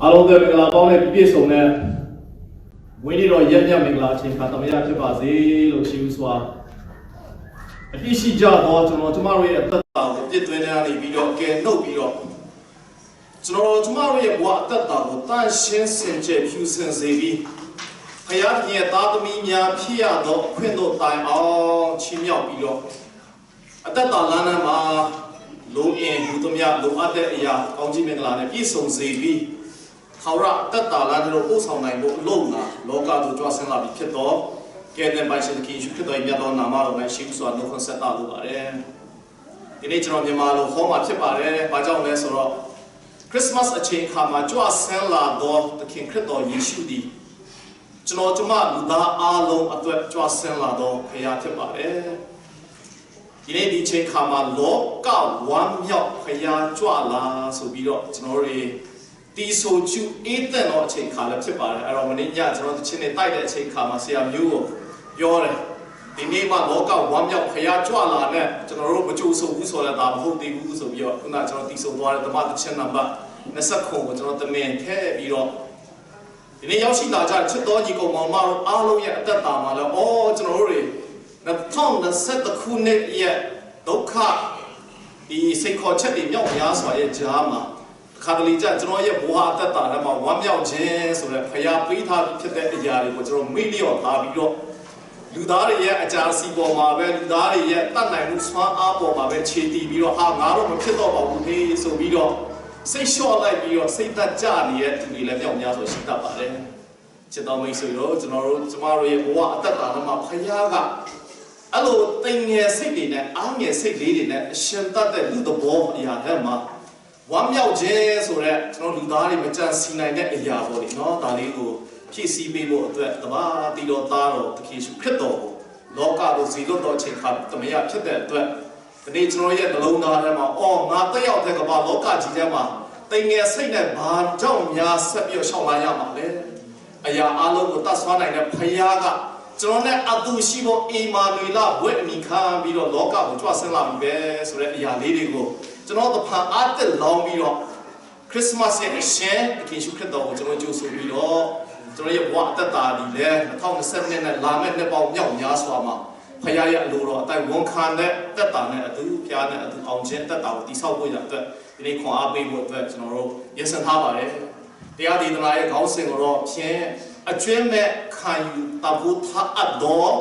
အားလုံးပဲမင်္ဂလာပေါင်းနဲ့ပြည့်စုံတဲ့ဝင်းနေတော်ရက်မြတ်မင်္ဂလာအချိန်ခါသမယဖြစ်ပါစေလို့ရှိဦးစွာအပြည့်ရှိကြတော့ကျမတို့ရဲ့အသက်တာကိုပြည့်သွင်းနေပြီးတော့ကဲနှုတ်ပြီးတော့ကျမတို့ရဲ့ဘဝအသက်တာကိုတန်ရှင်းစင်ကြယ်ဖြူစင်စေပြီးဖယားရဲ့သားသမီးများဖြစ်ရသောအခွင့်တို့တိုင်အောင်ချီးမြှောက်ပြီးတော့အသက်တာလမ်းမှာလုံအင်လူတို့များလိုအပ်တဲ့အရာကောင်းကြီးမင်္ဂလာနဲ့ပြည့်စုံစေပြီးခါရတက်တာလာတို့ပို့ဆောင်နိုင်ဖို့အလုံးလာလောကတို့ကြွားဆင်းလာပြီးဖြစ်တော့ကဲတဲ့ပိုင်ရှင်ခင်ရှုဖြစ်တော်မြတ်တော်နာမတော်နဲ့ရှိစွာနှုတ်ခွန်းဆက်တာလိုပါတယ်ဒီနေ့ကျွန်တော်မြန်မာလိုဟောမှာဖြစ်ပါတယ်ဘာကြောင့်လဲဆိုတော့ခရစ်စမတ်အချိန်ခါမှာကြွားဆင်းလာတော့သခင်ခရစ်တော်ယေရှုသည်ကျွန်မလူသားအားလုံးအတွက်ကြွားဆင်းလာတော့ဖခင်ဖြစ်ပါတယ်ဒီနေ့ဒီချိန်ခါမှာလောကဝမ်းမြောက်ဖခင်ကြွလာဆိုပြီးတော့ကျွန်တော်တို့တီဆိုချူအေးတဲ့တော့အချိန်ခါလည်းဖြစ်ပါတယ်အဲ့တော့မနေ့ညကျွန်တော်ချင်းနေတိုက်တဲ့အချိန်ခါမှာဆရာမျိုးကိုပြောတယ်ဒီနေ့မှလောကဝမ်းမြောက်ဖခင်ကြွလာတဲ့ကျွန်တော်တို့မကြိုးဆိုဘူးဆိုတော့ဒါမဟုတ်သေးဘူးဆိုပြီးတော့ခုနကျွန်တော်တီဆိုသွားတဲ့ဓမ္မသချင်းနံပါတ်20ခုကိုကျွန်တော်တမင်ထည့်ပြီးတော့ဒီနေ့ရောက်ရှိလာကြချစ်တော်ကြီးကောင်မောင်မတို့အားလုံးရဲ့အသက်တာမှာလည်းကျွန်တော်တို့တွေ2020ခုနှစ်ရဲ့ဒုက္ခဒီစိတ်ခေါ်ချက်တွေမြောက်များစွာရဲ့ကြားမှာခါတလီကျကျွန်တော်ရဲ့ဘဝအသက်တာထဲမှာဝမ်းမြောက်ခြင်းဆိုတဲ့ဖယားပေးထားပြီးဖြစ်တဲ့အရာတွေကိုကျွန်တော်မေ့လျော့ထားပြီးတော့လူသားတွေရဲ့အကြံစီပေါ်မှာပဲလူသားတွေရဲ့တတ်နိုင်မှုစွမ်းအားပေါ်မှာပဲခြေတည်ပြီးတော့ငါတော့မဖြစ်တော့ပါဘူးလေဆိုပြီးတော့စိတ်လျှော့လိုက်ပြီးတော့စိတ်သက်ကြနေတဲ့သူတွေလည်းမြောက်များစွာရှိတတ်ပါတယ်ချစ်တော်မိတ်ဆွေတို့ကျမတို့ရဲ့ဘဝအသက်တာထဲမှာဖယားကအဲ့လိုတိမ်ငယ်စိတ်တွေနဲ့အားငယ်စိတ်လေးတွေနဲ့အရှင်တတ်တဲ့လူသဘောအရာထဲမှာဝမ်းမြောက်ခြင်းဆိုတဲ့ကျွန်တော်လူသားတွေမကြံစီနိုင်တဲ့အရာပေါ့လေနော်ဒါလေးကိုဖြည့်ဆည်းပေးဖို့အတွက်တပါးတီတော်သားတော်သခင်ယေရှုခရစ်တော်ကိုလောကကိုဇီလွတ်တော်ချိန်ခါတမယဖြစ်တဲ့အတွက်ဒီနေ့ကျွန်တော်ရဲ့နှလုံးသားထဲမှာငါတက်ရောက်တဲ့ကမ္ဘာလောကကြီးထဲမှာတိမ်ငယ်စိတ်နဲ့ဘာကြောင့်များဆက်ပြီးရှောင်လာရမှာလဲအရာအလုံးကိုတတ်ဆွမ်းနိုင်တဲ့ဖယားကကျွန်တော်နဲ့အတူရှိဖို့အီမာနွေလဝတ်အမိခံပြီးတော့လောကကိုကြွဆင်းလာပြီပဲဆိုတဲ့အရာလေးတွေကိုကျွန်တော်တို့ဖန်အားတက်လောင်းပြီးတော့ခရစ်စမတ်ရဲ့အရှင်သခင်ယေရှုခရစ်တော်ကိုကျွန်တော်ကြိုဆိုပြီးတော့ကျွန်တော်ရဲ့ဘဝအသက်တာဒီလဲ2020နဲ့လာမယ့်နှစ်ပေါင်းမြောက်များစွာမှာဖခင်ရဲ့အလိုတော်အတိုင်းဝန်ခံတဲ့တက်တာနဲ့အတူဖခင်နဲ့အတူအောင်ခြင်းတက်တာကိုတည်ဆောက်ဖို့ရတဲ့ဒီနေ့ခွန်အားပေးဖို့အတွက်ကျွန်တော်တို့ရည်စံထားပါတယ်တရားဒေသနာရဲ့ခေါင်းစဉ်ကိုတော့ဖြင့်အကျွမ်းမဲ့ခံယူတဖို့ထားအပ်တော်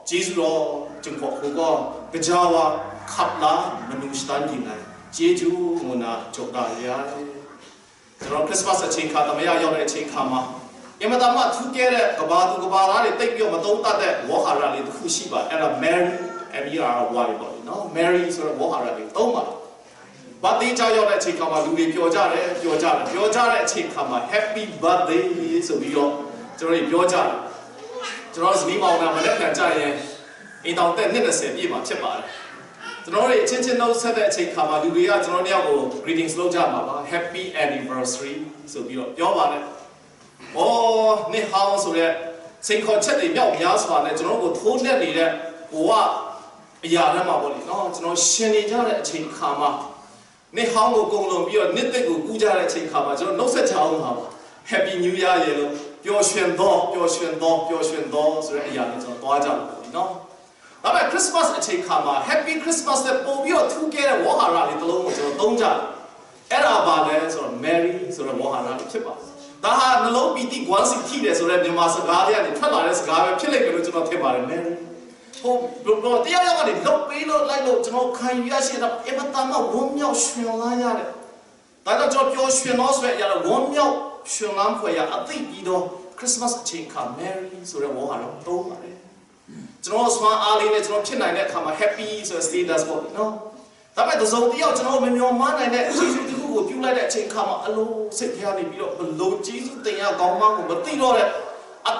ဂျေဇုတော်ကျင့်ဖို့ကကြောဝါခပ်လာမနုစတန်ဒီနိုင်ကျေးဇူးမနာကြုတ်တာရကျွန်တော်ခရစ်စမတ်အချိန်ခါတမယရောက်တဲ့အချိန်ခါမှာအမတမသူကဲတဲ့ကဘာသူကဘာသားတွေတိတ်ပြီးမတုံးတတ်တဲ့ဝါဟာရလေးတစ်ခုရှိပါအဲ့ဒါ Mary M-E-R-Y ပေါ့နော် Mary ဆိုတဲ့ဝါဟာရလေးသုံးပါဘာတေးကြရောက်တဲ့အချိန်ခါမှာလူတွေပျော်ကြတဲ့အချိန်ခါမှာ Happy Birthday ဆိုပြီးတော့ကျွန်တော်ပြောကြတယ်ကျွန်တော်ဇနီးမောင်နှံမနဲ့ပြန်ကြရင်အိမ်တောင်တက်20ပြည့်မှာဖြစ်ပါတယ်ကျွန်တော်တို့အချင်းချင်းနှုတ်ဆက်တဲ့အချိန်ခါမှာလူတွေကကျွန်တော်တို့ကို greetings လုပ်ကြမှာပါ Happy Anniversary ဆိုပြီးတော့ပြောပါတယ်နေ့ဟောင်းဆိုတဲ့စိန်ခေါ်ချက်တွေမြောက်များစွာနဲ့ကျွန်တော်တို့ကိုထိုးနှက်နေတဲ့ဘဝအရာတွေမှာပေါ့လေနော်ကျွန်တော်ရှင်နေကြတဲ့အချိန်ခါမှာနေ့ဟောင်းကိုကုံလုံးပြီးတော့နေ့သက်ကိုကူးကြတဲ့အချိန်ခါမှာကျွန်တော်နှုတ်ဆက်ကြအောင်ပါ Happy New Year ရေလို့ပျော်ရွှင်သောဆိုတဲ့အရာတွေကျွန်တော်သွားကြလို့ပေါ့လေနော်ဒါပေမဲ့ Christmas အချိန်ခါမှာ Happy Christmas နဲ့ပုံပြီးတော့ထူးခဲ့တဲ့ဝါဟာရလေးတစ်လုံးကိုကျွန်တော်သုံးကြတယ်အဲ့ဒါပါလဲဆိုတော့ Mary ဆိုတဲ့ဝါဟာရလေးဖြစ်ပါတယ်ဒါဟာနှလုံးပီတိကွမ်းစီထိတယ်ဆိုတဲ့မြန်မာစကားတွေကနေထွက်လာတဲ့စကားပဲဖြစ်လိမ့်မယ်လို့ကျွန်တော်ထင်ပါတယ် Mary တော့တရားရောက်ကနေလောက်ပေးလို့လိုက်လို့ကျွန်တော်ခံယူရရှိတဲ့အမတန်မှဝမ်းမြောက်ရွှင်လန်းရတယ်ဒါကြောင့်ကျွန်တော်ပျော်ရွှင်တော့ဆိုရရဝမ်းမြောက်ရွှင်လန်းဖွယ်ရအသိပြီးတော့ Christmas အချိန်ခါ Mary ဆိုတဲ့ဝါဟာရသုံးပါတယ်ကျွန်တော်ဆွမ်းအားလေးနဲ့ကျွန်တော်ဖြစ်နိုင်တဲ့အခါမှာ happy ဆိုတဲ့ status ပေါ့နော်ဒါပေမဲ့တစုံတယောက်ကျွန်တော်မမျှော်မှန်းနိုင်တဲ့ကျေးဇူးတစ်ခုကိုပြုလိုက်တဲ့အချိန်ခါမှာအလုံးစိတ်ထဲကနေပြီးတော့ဘလို့ကျေးဇူးတင်ရကောင်းမှကိုမသိတော့တဲ့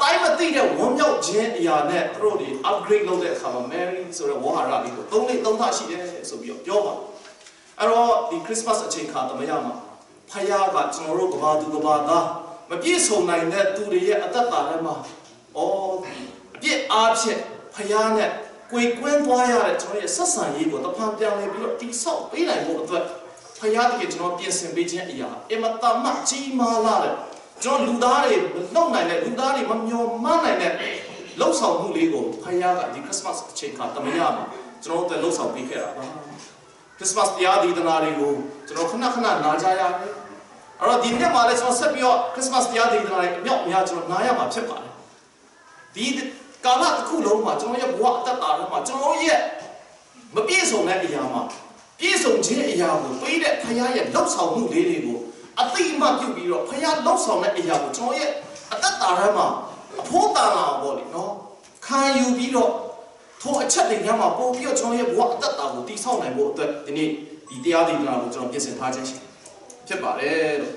အတိုင်းမသိတဲ့ဝမ်းမြောက်ခြင်းအရာနဲ့သူတို့တွေ upgrade လုပ်တဲ့အခါမှာ Mary ဆိုတဲ့ဝါဟာရလေးကိုသုံးထားရှိတယ်ဆိုပြီးတော့ပြောပါအဲ့တော့ဒီ Christmas အချိန်ခါတမယမှာဖယားကကျွန်တော်တို့ကဘာသူကဘာသားမပြည့်စုံနိုင်တဲ့သူတွေရဲ့အသက်တာထဲမှာအပြည့်အားဖြင့်ဖယားနဲ့ကိုယ်ကွင်းသွားရတဲ့ကျွန်တော်ရဲ့ဆက်ဆံရေးကိုတဖန်ပြောင်းလဲပြီးတော့တိဆောက်ပေးနိုင်ဖို့အတွက်ဖယားတကယ်ကျွန်တော်ပြင်ဆင်ပေးခြင်းအရာအမတမကြီးမားလာတဲ့ ကျွန်တော်လူသားတွေမလုံနိုင်တဲ့လူသားတွေမမျောမှန်းနိုင်တဲ့လှုပ်ဆောင်မှုလေးကိုဖခင်ကဒီခရစ်စမတ်အချိန်ခါတမယမှာကျွန်တော်တို့လှုပ်ဆောင်ပေးခဲ့တာပါခရစ်စမတ်တရားဒေသနာတွေကိုကျွန်တော်ခဏခဏနားကြရတယ်အဲ့တော့ဒီနေ့မှာလည်းကျွန်တော်ဆက်ပြီးတော့ခရစ်စမတ်တရားဒေသနာတွေအမြောက်အများကျွန်တော်နားရမှာဖြစ်ပါတယ်ဒီကာလတစ်ခုလုံးမှာကျွန်တော်ရဲ့ဘဝအသက်တာထဲမှာကျွန်တော်ရဲ့မပြည့်စုံတဲ့အရာမှာပြည့်စုံခြင်းအရာကိုပေးတဲ့ဖခင်ရဲ့လှုပ်ဆောင်မှုလေးတွေကိုအသိအမှတ်ပြုပြီးတော့ဖခင်လှုပ်ဆောင်တဲ့အရာကိုကျွန်တော်ရဲ့အသက်တာထဲမှာအဖို့တန်လာအောင်ပေါ့လေနော်ခံယူပြီးတော့ထိုအချက်တွေညမှာပို့ပြီးတော့ကျွန်တော်ရဲ့ဘဝအသက်တာကိုတည်ဆောက်နိုင်ဖို့အတွက်ဒီနေ့ဒီတရားဒေသနာကိုကျွန်တော်ပြင်ဆင်ထားခြင်းဖြစ်ပါတယ်လို့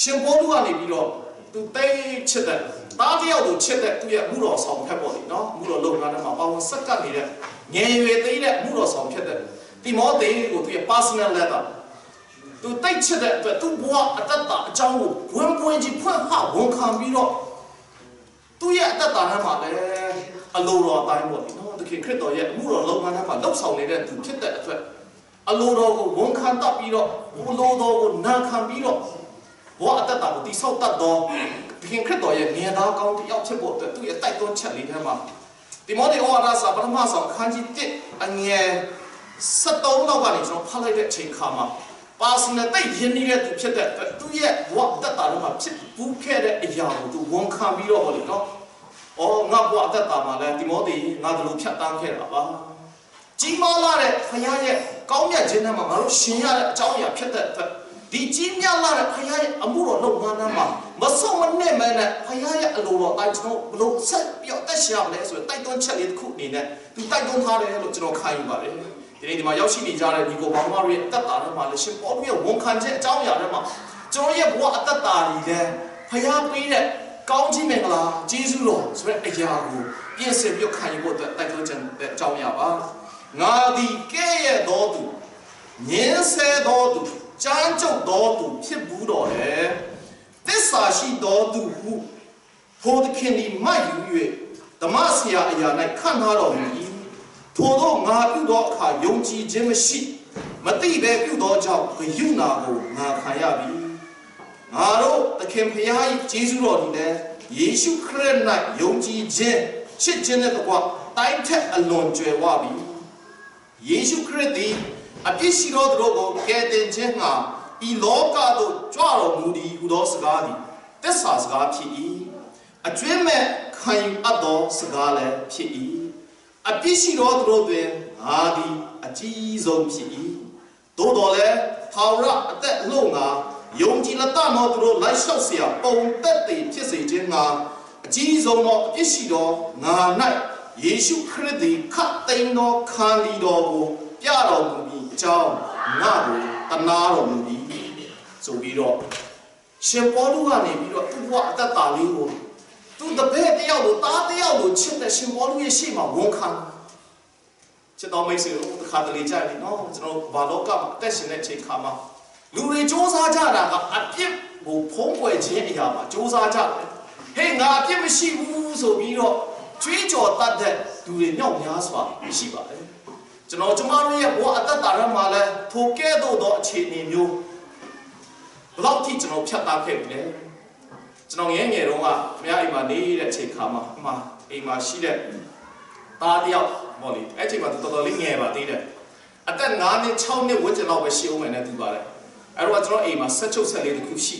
ရှင်ပေါလုကနေပြီးတော့သူတိတ်ချစ်တဲ့တားတယောက်ကိုချစ်တဲ့သူရဲ့မှုတော်ဆောင်ဖက်ပေါ့လေနော်မှုတော်လုပ်ငန်းထဲမှာပါဝင်ဆက်ကပ်နေတဲ့ငယ်ရွယ်သေးတဲ့မှုတော်ဆောင်ဖြစ်တဲ့တိမောသေကိုသူရဲ့ personal letter သူတိတ်ချစ်တဲ့အတွက်သူဘဝအသက်တာအကြောင်းကိုဝင်ပွင့်ကြီးဖွင့်ဟဝန်ခံပြီးတော့သူရဲ့အသက်တာထဲမှာလည်းအလိုတော်အတိုင်းပေါ့ဒီနော်သခင်ခရစ်တော်ရဲ့အမှုတော်လုပ်ငန်းထဲမှာလှုပ်ဆောင်နေတဲ့သူဖြစ်တဲ့အတွက်အလိုတော်ကိုဝန်ခံတတ်ပြီးတော့ဘုလိုတော်ကိုနာခံပြီးတော့ဘဝအသက်တာကိုတိဆောက်တတ်တော့သခင်ခရစ်တော်ရဲ့ငယ်သားကောင်းတစ်ယောက်ဖြစ်ဖို့အတွက်သူရဲ့တိုက်တွန်းချက်လေးထဲမှာတိမောသေဩဝါဒစာပထမဆောင်အခန်းကြီး1အငယ်73လောက်ကနေကျွန်တော်ဖတ်လိုက်တဲ့အချိန်ခါမှာပါစနတိတ်ရင်းနှီးတဲ့သူဖြစ်တဲ့အတွက်သူရဲ့ဘဝအသက်တာထဲမှာဖြစ်ဘူးခဲ့တဲ့အရာကိုသူဝန်ခံပြီးတော့ဟောလေနော်။အော်ငါဘဝအသက်တာမှာလည်းတိမောသေငါတို့လိုဖြတ်တန်းခဲ့တာပါ။ကြီးမားလာတဲ့ဖခင်ရဲ့ကောင်းမြတ်ခြင်းထဲမှာငါတို့ရှင်ရတဲ့အကြောင်းအရာဖြစ်တဲ့အတွက်ဒီကြီးမြတ်လာတဲ့ဖခင်ရဲ့အမှုတော်လုပ်ငန်းထဲမှာမဆုံးမနစ်မဲနဲ့ဖခင်ရဲ့အလိုတော်တိုင်းကျွန်တော်ဘလို့ဆက်ပြီးတော့တက်ရှာမလဲဆိုရင်တိုက်တွန်းချက်လေးတစ်ခုအနေနဲ့သူတိုက်တွန်းထားတယ်လို့ကျွန်တော်ခံယူပါတယ်။ဒီနေ့ဒီမှာရောက်ရှိနေကြတဲ့ဒီကိုဘောင်မတွေအသက်တာထဲမှာလည်းရှင်ပေါလုရဲ့ဝန်ခံခြင်းအကြောင်းအရာတွေမှာကျွန်တော်ရဲ့ဘဝအသက်တာတွေလည်းဖခင်ပေးတဲ့ကောင်းချီးမင်္ဂလာကျေးဇူးတော်ဆိုတဲ့အရာကိုပြင်ဆင်ပြီးခံယူဖို့အတွက်တိုက်တွန်းခြင်းတဲ့အကြောင်းအရာပါငါသည်ကဲ့ရဲ့တော်သူငင်းဆဲတော်သူကြမ်းကြုတ်တော်သူဖြစ်ဘူးတော်လေသစ္စာရှိတော်သူဟုထိုသခင်သည်မှတ်ယူ၍ဓမ္မဆရာအရာ၌ခံထားတော်မူ၏ထိုသောငါပြုသောအခါယုံကြည်ခြင်းမရှိမသိဘဲပြုသောကြောင့်ဂယုဏကိုငါခံရပြီငါတို့သခင်ဖျား၏ကျေးဇူးတော်သည်လည်းယေရှုခရစ်၌ယုံကြည်ခြင်းချစ်ခြင်းနဲ့တကွတိုင်းထက်အလွန်ကျွယ်ဝပြီယေရှုခရစ်သည်အပြစ်ရှိသောသူတို့ကိုကယ်တင်ခြင်းငှာဤလောကသို့ကြွတော်မူသည်ဟူသောစကားသည်သစ္စာစကားဖြစ်၏အကျွမ်းမဲ့ခံယူအပ်သောစကားလည်းဖြစ်၏အပြစ်ရှိသောသူတို့တွင်ငါသည်အကြီးဆုံးဖြစ်၏သို့တော်လည်းထာဝရအသက်အလုံးငါယုံကြည်လက်သောသူတို့လိုက်လျှောက်เสียပုံသက်တည်ဖြစ်စေခြင်းငါအကြီးဆုံးသောအပြစ်ရှိသောငါ၌ယေရှုခရစ်သည်ခတ်သိမ်းသောခံလီတော်ကိုပြတော်မူပြီးအကြောင်းငါကိုတနာတော်မူပြီးဆိုပြီးတော့ရှင်ပေါလုကနေပြီးတော့သူ့ဘဝအသက်တာလေးကိုသူတပည့်တယောက်လိုသားတယောက်လိုချစ်တဲ့ရှင်ပေါလုရဲ့ရှေ့မှာဝန်ခံချစ်တော်မိတ်ဆွေတို့တစ်ခါတလေကြတယ်နော်ကျွန်တော်ဘာလောကမှာအသက်ရှင်တဲ့အချိန်ခါမှာလူတွေစ조사ကြတာကအပြစ်ကိုဖုံးကွယ်ခြင်းအရာမှာစ조사ကြတယ်ဟေးငါအပြစ်မရှိဘူးဆိုပြီးတော့ကြွေးကြော်တတ်တဲ့လူတွေမြောက်များစွာရှိပါတယ်ကျွန်တော်ကျမတို့ရဲ့ဘဝအသက်တာထဲမှာလဲထိုကဲ့သို့သောအခြေအနေမျိုးဘယ်လောက်ထိကျွန်တော်ဖြတ်သားခဲ့ပြီလဲကျွန်တော်ငယ်ငယ်တုန်းကမရအိမ်မှာနေတဲ့အချိန်ခါမှာအမအိမ်မှာရှိတဲ့သားတယောက်ဟောလေအဲ့ချိန်မှာတော်တော်လေးငယ်ပါသေးတယ်အသက်9နှစ်6နှစ်ဝန်းကျင်လောက်ပဲရှိအောင်မယ်နဲ့သူပါတယ်အဲ့တော့ကျွန်တော်အိမ်မှာဆက်ချုပ်ဆက်လေးတစ်ခုရှိ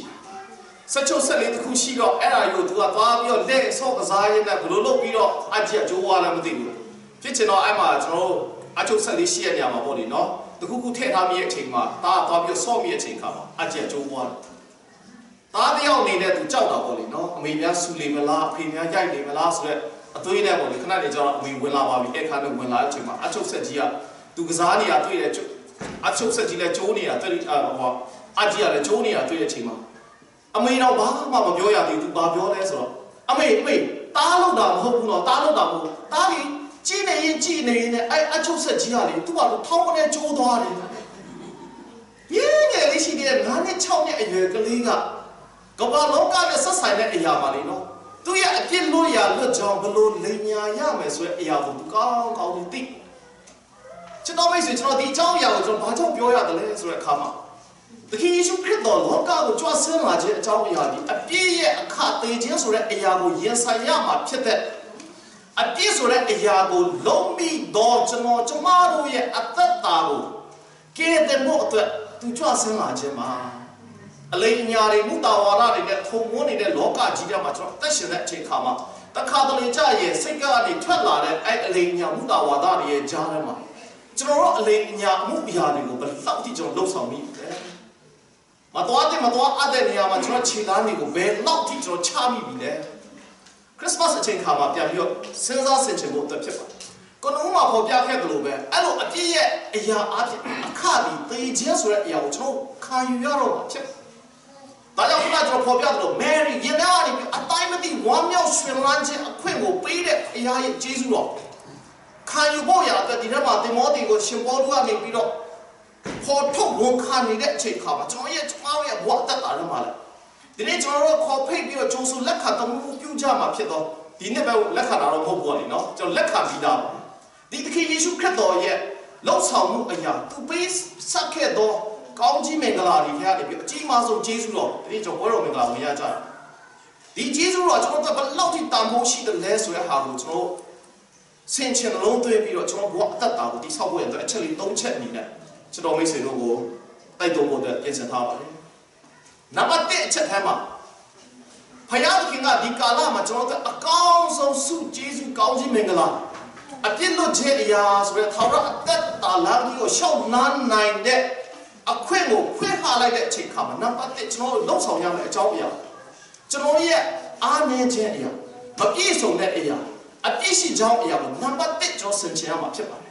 ဆက်ချုပ်ဆက်လေးတစ်ခုရှိတော့အဲ့ဒါကိုသူကသွားပြီးတော့လက်ဆော့ကစားရင်းနဲ့ဘလို့လုပ်ပြီးတော့အကြည့်အကျိုးဝါလာမသိဘူးဖြစ်ချင်တော့အဲ့မှာကျွန်တော်အချုပ်ဆက်လေးရှိရနေရမှာပေါ့လေနော်တခုခုထည့်ထားမိတဲ့အချိန်မှာဒါသွားပြီးတော့ဆော့မိတဲ့အချိန်ခါမှာအကြည့်အကျိုးဝါလာသားတယောက်နေတဲ့သူကြောက်တာပေါ့လေနော်အမေများဆူလေမလားအဖေများရိုက်လေမလားဆိုတော့အသွေးနဲ့ပေါ့လေခဏနေကျတော့အမေဝင်လာပါပြီအဲ့ခါနဲ့ဝင်လာတဲ့အချိန်မှာအချုပ်ဆက်ကြီးကသူကစားနေတာတွေ့တယ်အချုပ်ဆက်ကြီးလည်းကျိုးနေတာတွေ့ဟောအကြီးကလည်းကျိုးနေတာတွေ့တဲ့အချိန်မှာအမေတော့ဘာမှမပြောရသေးဘူးသူဘာပြောလဲဆိုတော့အမေတားလို့တာမဟုတ်ဘူးနော်တားလို့တာမဟုတ်တားပြီးကြည့်နေရင်အဲ့အချုပ်ဆက်ကြီးကလေသူ့ဘာလို့ထောင်းကနေကျိုးသွားတယ်ရင်းငယ်လေးရှိတဲ့9နဲ့6နဲ့အရွယ်ကလေးကကဘာလောကနဲ့ဆက်ဆိုင်တဲ့အရာပါလေနော်သူရဲ့အပြစ်လို့ရလွတ်ကြောင်းဘလို့လိမ်ညာရမယ်ဆိုတဲ့အရာကိုသူကောင်းကောင်းသိကျွန်တော်မိတ်ဆွေကျွန်တော်ဒီအကြောင်းအရာကိုကျွန်တော်ဘာကြောင့်ပြောရတယ်လဲဆိုတဲ့အခါမှာ တခင်ယေရှုခရစ်တော်လောကကိုကြွဆင်းလာခြင်းအကြောင်းအရာဒီအပြည့်ရဲ့အခသေခြင်းဆိုတဲ့အရာကိုရင်ဆိုင်ရမှာဖြစ်တဲ့အပြည့်ဆိုတဲ့အရာကိုလုံးပြီးတော့ကျွန်တော်ကျမတို့ရဲ့အသက်တာကိုကဲတဲ့ဖို့အတွက်သူကြွဆင်းလာခြင်းမှာအလိမ်ညာတွေမူတာဝါဒတွေနဲ့ထုံမွန်းနေတဲ့လောကကြီးထဲမှာကျွန်တော်သက်ရှင်တဲ့အချိန်ခါမှာတခါတလေကြာရဲ့စိတ်ကနေထွက်လာတဲ့အဲ့အလိမ်ညာမူတာဝါဒတွေရဲ့ကြားထဲမှာကျွန်တော်တို့အလိမ်ညာမှုအရာတွေကိုဘယ်လောက်ထိကျွန်တော်လှုပ်ဆောင်မိလဲမတော်တဲ့နေရာမှာကျွန်တော်ခြေသားတွေကိုဘယ်လောက်ထိကျွန်တော်ချမိပြီလဲခရစ်စမတ်အချိန်ခါမှာပြန်ပြီးတော့စဉ်းစားဆင်ခြင်ဖို့အတွက်ဖြစ်ပါတယ်။ကိုယ်လုံးမှာပေါ်ပြခဲ့တယ်လို့ပဲအဲ့လိုအပြည့်ရဲ့အရာအဖြစ်အခါဒီသေခြင်းဆိုတဲ့အရာကိုကျွန်တော်ခံယူရတော့မှာဖြစ်။ဒါကြောင့်ခုနကကျွန်တော်ပေါ်ပြတယ်လို့မယ်ရီရင်ထဲကနေပြီးအတိုင်းမသိဝမ်းမြောက်ရွှင်လန်းခြင်းအခွင့်ကိုပေးတဲ့အရာရဲ့ကျေးဇူးတော်ခံယူဖို့ရတဲ့ဒီထဲမှာတင်မောသီကိုရှင်ပေါလုကနေပြီးတော့ပေါ်ထုတ်ဝန်ခံနေတဲ့အချိန်ခါမှာကျွန်တော်ရဲ့ဘဝအသက်တာထဲမှာလေဒီနေ့ကျွန်တော်တို့ခေါ်ဖိတ်ပြီးတော့ဂျိုးဆူလက်ခံတော်မူပြုကြမှာဖြစ်တော့ဒီနေ့ပဲလက်ခံတာတော့မဟုတ်ဘူးလေနော်ကျွန်တော်လက်ခံပြီးသားဒီသခင်ယေရှုခရစ်တော်ရဲ့လောက်ဆောင်မှုအရာသူပေးဆက်ခဲ့တော့ကောင်းကြီးမင်္ဂလာတွေထဲကနေပြီးအကြီးမားဆုံးကျေးဇူးတော်ဒီနေ့ကျွန်တော်ဘွဲတော်မင်္ဂလာဝင်ရကြတယ်ဒီကျေးဇူးတော်ကျွန်တော်တို့ဘယ်လောက်ထိတန်ဖိုးရှိတယ်လဲဆိုတဲ့ဟာကိုကျွန်တော်ဆင်ခြင်လုံးသွင်းပြီးတော့ကျွန်တော်ဘဝအသက်တာကိုတိဆောက်ဖို့ရတဲ့အချက်လေး၃ချက်အနေနဲ့ကျွန်တော်မိတ်ဆွေတို့ကိုတိုက်တွန်းဖို့အတွက်ပြင်ဆင်ထားပါတယ်နံပါတ်1အချက်ထဲမှာဖယားသခင်ကဒီကာလမှာကျွန်တော်တို့အကောင်းဆုံးဆုကျေးဇူးကောင်းခြင်းမင်္ဂလာအပြည့်လွတ်ခြင်းအရာဆိုတဲ့ထာဝရအသက်တာလမ်းကြီးကိုရှောက်နှမ်းနိုင်တဲ့အခွင့်ကိုဖွင့်ထားလိုက်တဲ့အချိန်ခါမှာနံပါတ်1ကျွန်တော်တို့လုံဆောင်ရမယ့်အကြောင်းအရာကျွန်တော်ရဲ့အားနည်းခြင်းအရာမပြည့်စုံတဲ့အရာအပြည့်ရှိကြောင်းအရာကိုနံပါတ်1ကျွန်တော်ဆင်ခြင်ရမှာဖြစ်ပါတယ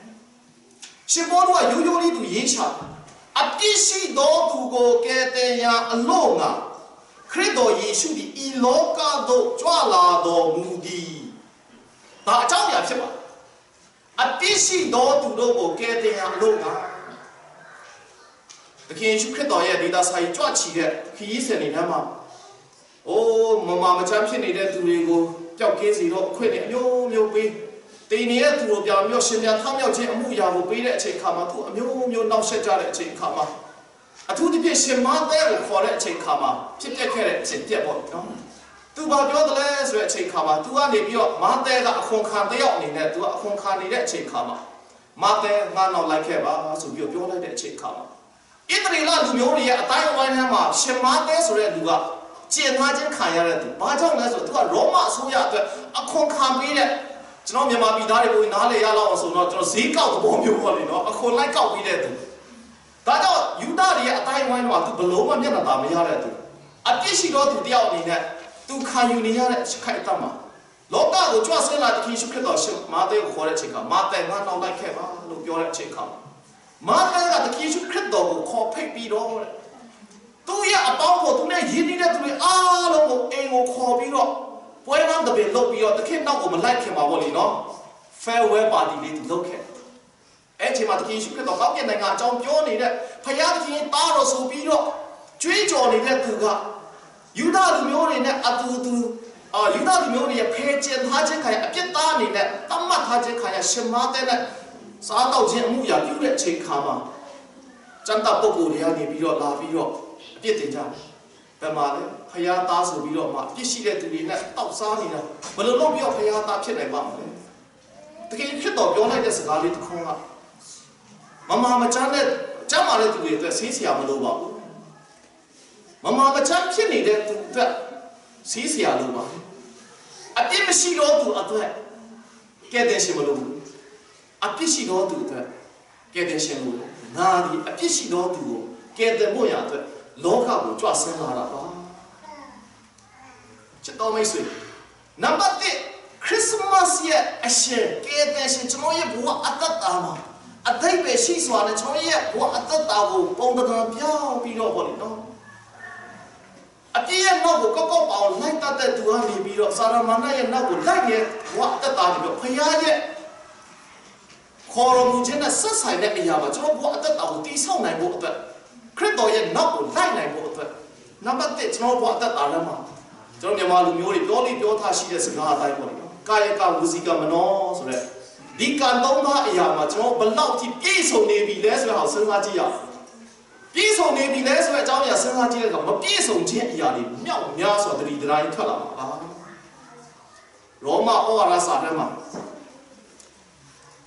်ရှင်ဘောတို့ကရိုးရိုးလေးသူရေးချအပြည့်ရှိသောသူကိုကယ်တင်ရာအလို့ငါခရစ်တော်ယေရှုသည်ဤလောကသို့ကြွလာတော်မူသည်ဒါအကြောင်းအရာဖြစ်ပါအပြည့်ရှိသောသူတို့ကိုကယ်တင်ရာအလို့ငါသခင်ယေရှုခရစ်တော်ရဲ့ဒေတာဆိုင်ကြွချီတဲ့ခရီးစဉ်တွေထဲမှာအိုးမမချမ်းဖြစ်နေတဲ့သူတွေကိုပျောက်ကင်းစီတော့အခွင့်နဲ့အမျိုးမျိုးပေးတင်နေတဲ့သူတို့ပြောင်းပြီးရှင်ပြန်ထောင်းမြောက်ခြင်းအမှုရာကိုပေးတဲ့အချိန်ခါမှာသူအမျိုးမျိုးနောက်ဆက်ကြတဲ့အချိန်ခါမှာအထူးသဖြင့်ရှင်မတဲ့ကိုခေါ်တဲ့အချိန်ခါမှာဖြစ်ပျက်ခဲ့တဲ့အချိန်ပြက်ပေါ့နော်သူဘာပြောတယ်လဲဆိုတဲ့အချိန်ခါမှာသူကနေပြီးတော့မတဲ့ကအခွန်ခံတယောက်အနေနဲ့သူကအခွန်ခံနေတဲ့အချိန်ခါမှာမတဲ့ငါနောက်လိုက်ခဲ့ပါဆိုပြီးပြောလိုက်တဲ့အချိန်ခါမှာဣသရေလလူမျိုးတွေရဲ့အတိုင်းအဝိုင်းထဲမှာရှင်မတဲ့ဆိုတဲ့လူကကျင့်သွားခြင်းခံရတဲ့သူဘာကြောင့်လဲဆိုတော့သူကရောမအစိုးရအတွက်အခွန်ခံပေးတဲ့ကျွန်တော်မြန်မာပြည်သားတွေကိုနားလေရလောက်အောင်ဆိုတော့ကျွန်တော်ဈေးကောက်သဘောမျိုးပေါ့လေနော်အခွန်လိုက်ကောက်ပြီးတဲ့သူဒါကြောင့်ယူဒတွေရဲ့အတိုင်းဝိုင်းတော့သူဘလုံးမမျက်နှာသာမရတဲ့သူအပြစ်ရှိတော့သူတယောက်အနေနဲ့သူခံယူနေရတဲ့ခိုက်တမ်းမှာလောကကိုကြွဆင်းလာတဲ့ခရစ်ခရစ်တော်ရှင်မာသဲကိုခေါ်တဲ့အချိန်ကမာသဲငါနောက်လိုက်ခဲ့ပါလို့ပြောတဲ့အချိန်ကမာသဲကခရစ်ခရစ်တော်ကိုခေါ်ဖိတ်ပြီးတော့သူရဲ့အပေါင်းကိုသူနဲ့ယဉ်နေတဲ့သူတွေအားလုံးကိုအိမ်ကိုခေါ်ပြီးတော့ပွဲလမ်းတပင်လုပ်ပြီးတော့တခင်နောက်ကိုမလိုက်ခင်ပါဘောလေနော် farewell party လေးသူလုပ်ခဲ့အဲ့ဒီမှာတခင်ရှုခရစ်တော်ကောင်းကင်နိုင်ငံအကြောင်းပြောနေတဲ့ဖယားသခင်တားတော်ဆိုပြီးတော့ကြွေးကြော်နေတဲ့သူကယူဒလူမျိုးတွေနဲ့အတူတူယူဒလူမျိုးတွေရဲ့ဖဲကျင်ထားခြင်းခံရအပြစ်သားအနေနဲ့တတ်မှတ်ထားခြင်းခံရရှင်မတဲ့နဲ့စားတော့ခြင်းအမှုရာပြုတဲ့အချိန်ခါမှာစံတပုဂ္ဂိုလ်တွေကနေပြီးတော့လာပြီးတော့အပြစ်တင်ကြတယ်ဘယ်မှာလဲဖယားသားဆိုပြီးတော့မှပြစ်ရှိတဲ့သူတွေနဲ့တောက်စားနေတာဘယ်လိုလုပ်ပြီးတော့ဖယားသားဖြစ်နိုင်ပါမလဲတကယ်ဖြစ်တော့ပြောလိုက်တဲ့စကားလေးတစ်ခုကမမချမ်းတဲ့ကျမ်းမာတဲ့သူတွေအတွက်ဆေးဆရာမလိုပါဘူးမမချမ်းဖြစ်နေတဲ့သူအတွက်ဆေးဆရာလိုပါအပြစ်မရှိတော့သူအတွက်ကဲတဲ့ရှင်မလိုဘူးအပြစ်ရှိတော့သူအတွက်ကဲတဲ့ရှင်လိုငါဒီအပြစ်ရှိတော့သူကိုကဲတဲ့ဖို့ရအတွက်လောကကိုကြွဆင်းလာတာပါချစ်တော်မိတ်ဆွေနံပါတ်1ခရစ်စမတ်ရဲ့အရှင်ကဲတဲ့ရှင်ကျွန်တော်ရဲ့ဘဝအသက်တာမှာအတိတ်ပဲရှိစွာနဲ့ကျွန်တော်ရဲ့ဘဝအသက်တာကိုပုံတံပြောင်းပြီးတော့ပေါ့လေနော်အပြည့်ရဲ့နောက်ကိုကောက်ပေါအောင်လိုက်တတ်တဲ့သူကနေပြီးတော့စာရမဏေရဲ့နောက်ကိုလိုက်ရဲ့ဘဝအသက်တာတွေဖယားရဲ့ခေါ်တော်မူခြင်းနဲ့ဆက်ဆိုင်တဲ့အရာမှာကျွန်တော်ဘဝအသက်တာကိုတည်ဆောက်နိုင်ဖို့အတွက်ခရစ်တော်ရဲ့နောက်ကိုလိုက်နိုင်ဖို့အတွက်နံပါတ်1ကျွန်တော်ဘဝအသက်တာလည်းမှာကျွန်တော်မြန်မာလူမျိုးတွေပြောလိပြောထားရှိတဲ့စကားအတိုင်းပေါ့လေနော်ကာယကဝစီကမနောဆိုတဲ့ဒီကံသုံးပါးအရာမှာကျွန်တော်ဘယ်လောက်ထိပြည့်စုံနေပြီလဲဆိုတာကိုစဉ်းစားကြည့်ရအောင် ပြေဆုံးနေပြီလဲဆိုတဲ့အကြောင်းအရာစဉ်းစားကြည့်တဲ့အခါမပြေဆုံးခြင်းအရာတွေမြောက်များစွာတတိတတိုင်းထွက်လာမှာပါရောမဩဝါဒစာထဲမှာ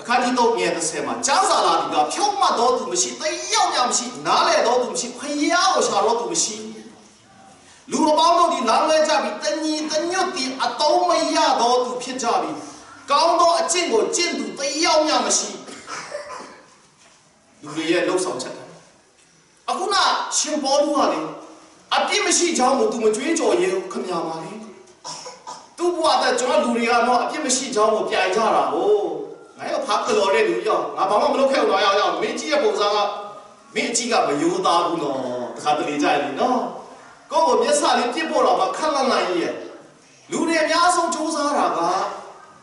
အခါကြီးတော့မြဲတဲ့မှာကျမ်းစာလာဒီကဖြုံးမှတ်တော်သူမရှိတယောက်မျှမရှိနားလေတော်သူမရှိဖျားကိုရှာတော်သူမရှိလူအပေါင်းတို့ဒီလမ်းလွဲကြပြီးတညီတညွတ်ဒီအတုံးမရတော်သူဖြစ်ကြပြီကောင်းသောအကျင့်ကိုကျင့်သူတယောက်မျှမရှိလူတွေရဲ့လှုပ်ဆောင်ချက်အခုနရှင်ဘောလူဟာလေအပြစ်မရှိကြောင်းကိုသူမကြွေးကြော်ရဲခမရပါလေသူ့ဘဝတဲ့ကျွန်တော်လူတွေကတော့အပြစ်မရှိကြောင်းကိုပြိုင်ကြတာဟုတ်ငါရောဖားကလော်တဲ့လူရောငါဘာမှမလုပ်ခဲ့တော့ရောက်မင်းကြီးရဲ့ပုံစံကမင်းအကြီးကမယိုးသားဘူးနော်တခါတလေကြတယ်နော်ကိုယ့်ကိုမျက်စာလေးပြစ်ဖို့တော့မခက်လန့်နိုင်ရဲ့လူတွေအများဆုံးစူးစမ်းတာက